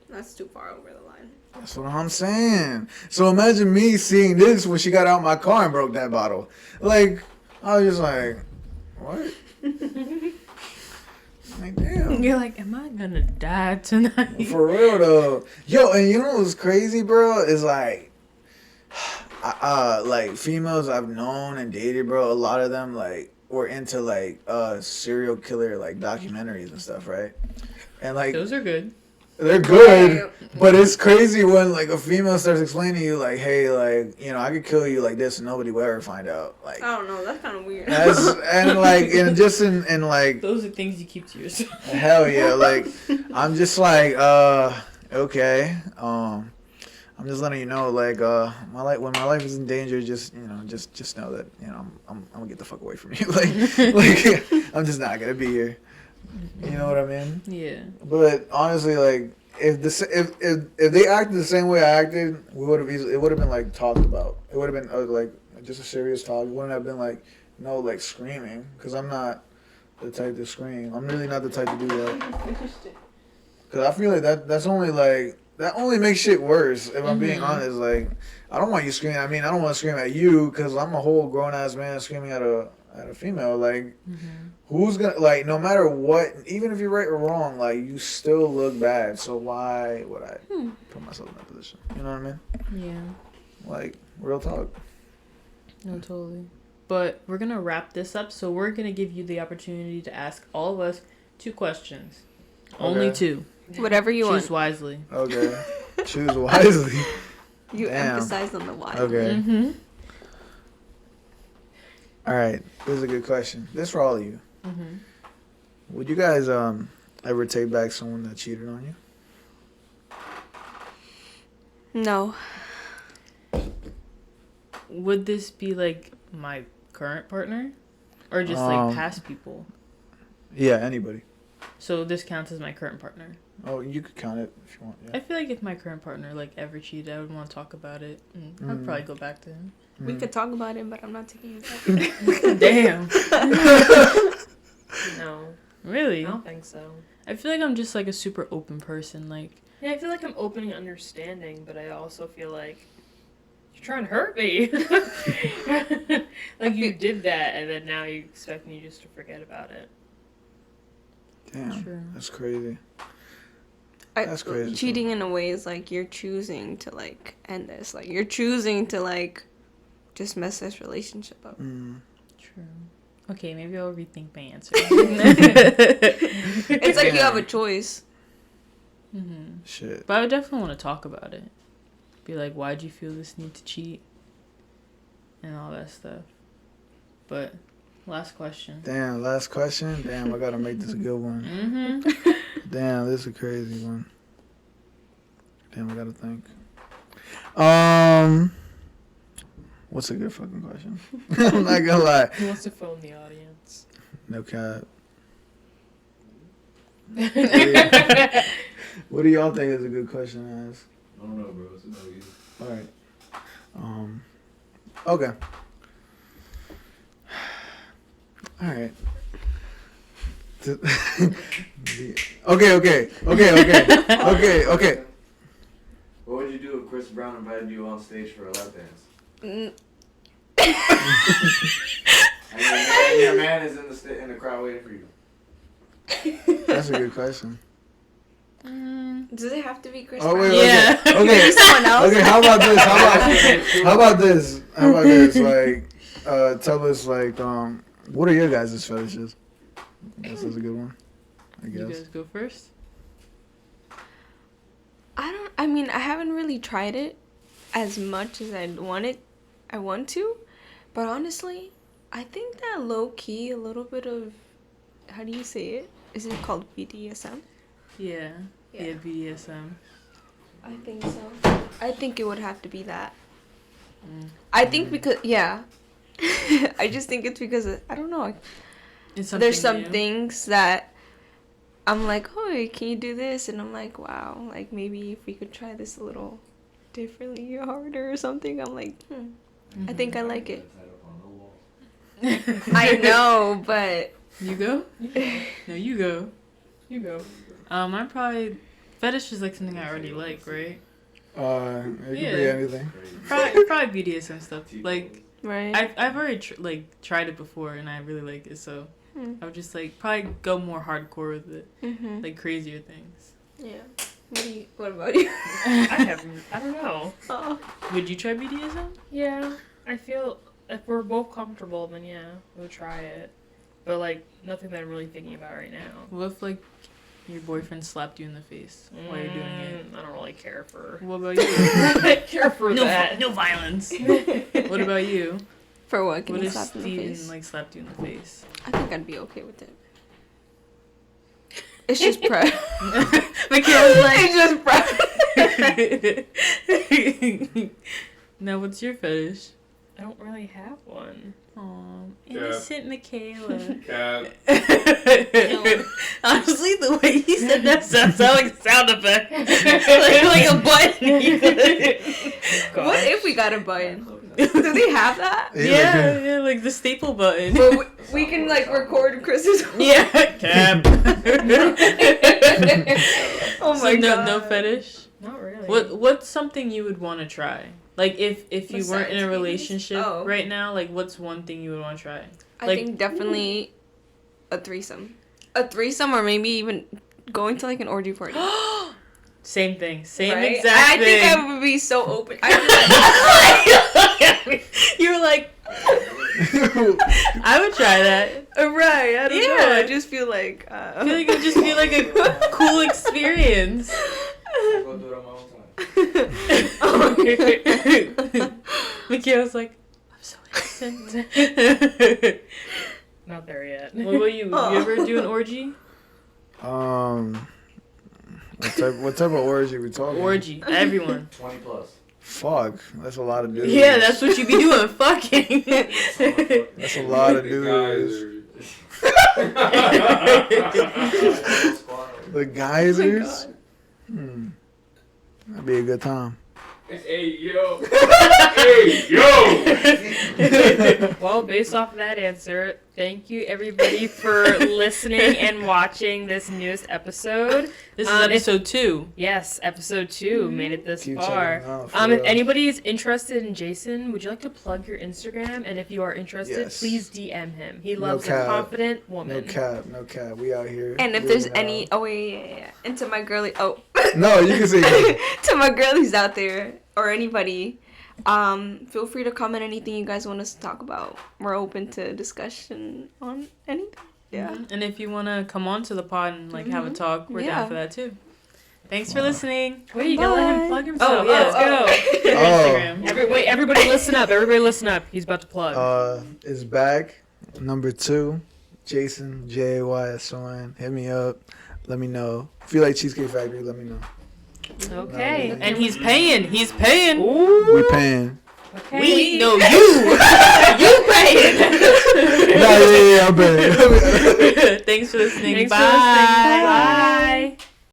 that's too far over the line. That's what I'm saying. So imagine me seeing this when she got out my car and broke that bottle. Like, I was just like, what? Like, damn. You're like, am I gonna die tonight? For real though. Yo, and you know what's crazy, bro? Is like, like females I've known and dated, bro. A lot of them like were into like serial killer like documentaries and stuff, right? And like Those are good. they're good, but it's crazy when like a female starts explaining to you like, hey, like, you know, I could kill you like this and nobody will ever find out. Like, I don't know, that's kind of weird. that's, and like, and just in like, Those are things you keep to yourself. hell yeah, like, I'm just like, okay, I'm just letting you know, like, my life, when my life is in danger, just, you know, just know that, you know, I'm gonna get the fuck away from you. like I'm just not gonna be here. You know what I mean? Yeah. But honestly, like, if they acted the same way I acted, it would have been like talked about. It would have been like just a serious talk. It wouldn't have been like no like screaming, because I'm not the type to scream. I'm really not the type to do that. Because I feel like that's only like. That only makes shit worse, if I'm being honest. Like, I don't want you screaming. I mean, I don't want to scream at you, because I'm a whole grown-ass man screaming at a female. Like, who's going to, like, no matter what, even if you're right or wrong, like, you still look bad. So why would I put myself in that position? You know what I mean? Yeah. Like, real talk. No, totally. But we're going to wrap this up, so we're going to give you the opportunity to ask all of us 2 questions. Okay. Only 2. Whatever you want. Choose wisely. Okay. Choose wisely. You Damn. emphasize on the wise. Okay. All right. This is a good question. This for all of you. Would you guys ever take back someone that cheated on you? No. Would this be like my current partner? Or just like past people? Yeah, anybody. So this counts as my current partner. Oh, you could count it if you want. Yeah. I feel like if my current partner like ever cheated, I would want to talk about it, and I'd probably go back to him. We could talk about it, but I'm not taking it back. Damn. No. Really? I don't think so. I feel like I'm just like a super open person. Like, Yeah, I feel like I'm open and understanding, but I also feel like you're trying to hurt me. Like, you did that, and then now you expect me just to forget about it. Damn, True. that's crazy. That's crazy. Cheating in a way is like you're choosing to like end this. Like you're choosing to like just mess this relationship up. True. Okay, maybe I'll rethink my answer. It's like you have a choice. Shit. But I would definitely want to talk about it. Be like, why'd you feel this need to cheat? And all that stuff. But, last question. Damn, last question? Damn, I gotta make this a good one. Damn, this is a crazy one. Damn, I gotta think. What's a good fucking question? I'm not gonna lie. Who wants to phone the audience? No cap. What do y'all think is a good question to ask? I don't know, bro. It's no you. Alright. Okay. Alright. Okay. What would you do if Chris Brown invited you on stage for a lap dance? And your man is in the crowd waiting for you. That's a good question. Does it have to be Chris? Oh wait, Brown? Yeah. okay. Someone else? Okay, how about this? How about this? Like, tell us like, what are your guys' fetishes? This is a good one, I guess. You guys go first? I mean, I haven't really tried it as much as I want to, but honestly, I think that low key a little bit of, how do you say it? Is it called BDSM? Yeah, BDSM. I think so. I think it would have to be that. I think because, I just think it's because I don't know. It's There's some new. things that I'm like, oh, can you do this? And I'm like, wow, like maybe if we could try this a little differently, harder or something. I'm like, I think I like it. I know, but You go? No, you go. You go. I probably fetish is like something I already like, right? It could be Yeah. anything. Probably BDSM stuff. Like right. I've already tried it before and I really like it, so I would just like probably go more hardcore with it, like crazier things. Yeah. What about you? I don't know. Oh. Would you try BDSM? Yeah, I feel if we're both comfortable, then yeah, we'll try it. But like nothing that I'm really thinking about right now. What if like your boyfriend slapped you in the face while you're doing it? I don't really care for. What about you? I care for no, that. no violence. What about you? For what? Can What you if slap in the Steven face? like slapped you in the face? I think I'd be okay with it. It's just prep. Michaela's like, it's just prep. now what's your fetish? I don't really have one. Aw, innocent Michaela. Cap. Honestly, the way he said that sounds like a sound effect. like a button. What if we got a button? Do they have that? Yeah, like the staple button. But we can like record Chris's. Yeah. Cap. Oh my god. No fetish? Not really. What's something you would want to try? Like if you weren't in Besides a relationship Oh. right now, like what's one thing you would want to try? I Like- think definitely a threesome. A threesome, or maybe even going to like an orgy party. Same thing. Same Right? exact I thing. think I would be so open. You were like, I would try that. Right, I don't know. Yeah. I just feel like. I feel like it would just be like a cool experience. Go do it on my own time. Michaela's like, I'm so innocent. Not there yet. What about you? Oh. You ever do an orgy? What type of orgy we talking? Orgy. Everyone. 20 plus. Fuck, that's a lot of dudes. Yeah, that's what you be doing. Fucking. That's a lot of dudes. The geysers. That'd be a good time. Hey yo. Hey yo. Well, based off of that answer, thank you everybody for listening and watching this newest episode. This is episode 2. Yes, episode 2 made it this Keep far. checking out, for If real. anybody is interested in Jayson, would you like to plug your Instagram? And if you are interested, Yes. please DM him. He No loves a cap. confident woman. No cap. We out here. And if there's any, and to my girly, No, you can say. to my girlies out there or anybody, feel free to comment anything you guys want us to talk about. We're open to discussion on anything. Yeah. And if you want to come on to the pod and like have a talk, we're Yeah. down for that too. Thanks for listening. Wait, you gotta let Bye. him plug himself. Oh, yeah. Let's go. Instagram. Everybody listen up. Everybody listen up. He's about to plug. Is back. Number 2, Jayson, Jaysson. Hit me up. Let me know. If you like Cheesecake Factory, let me know. Okay. And he's paying. He's paying. We paying. Okay. We know you. You paying. Yeah, I'm paying. Thanks for listening. Thanks Bye. for listening. Bye.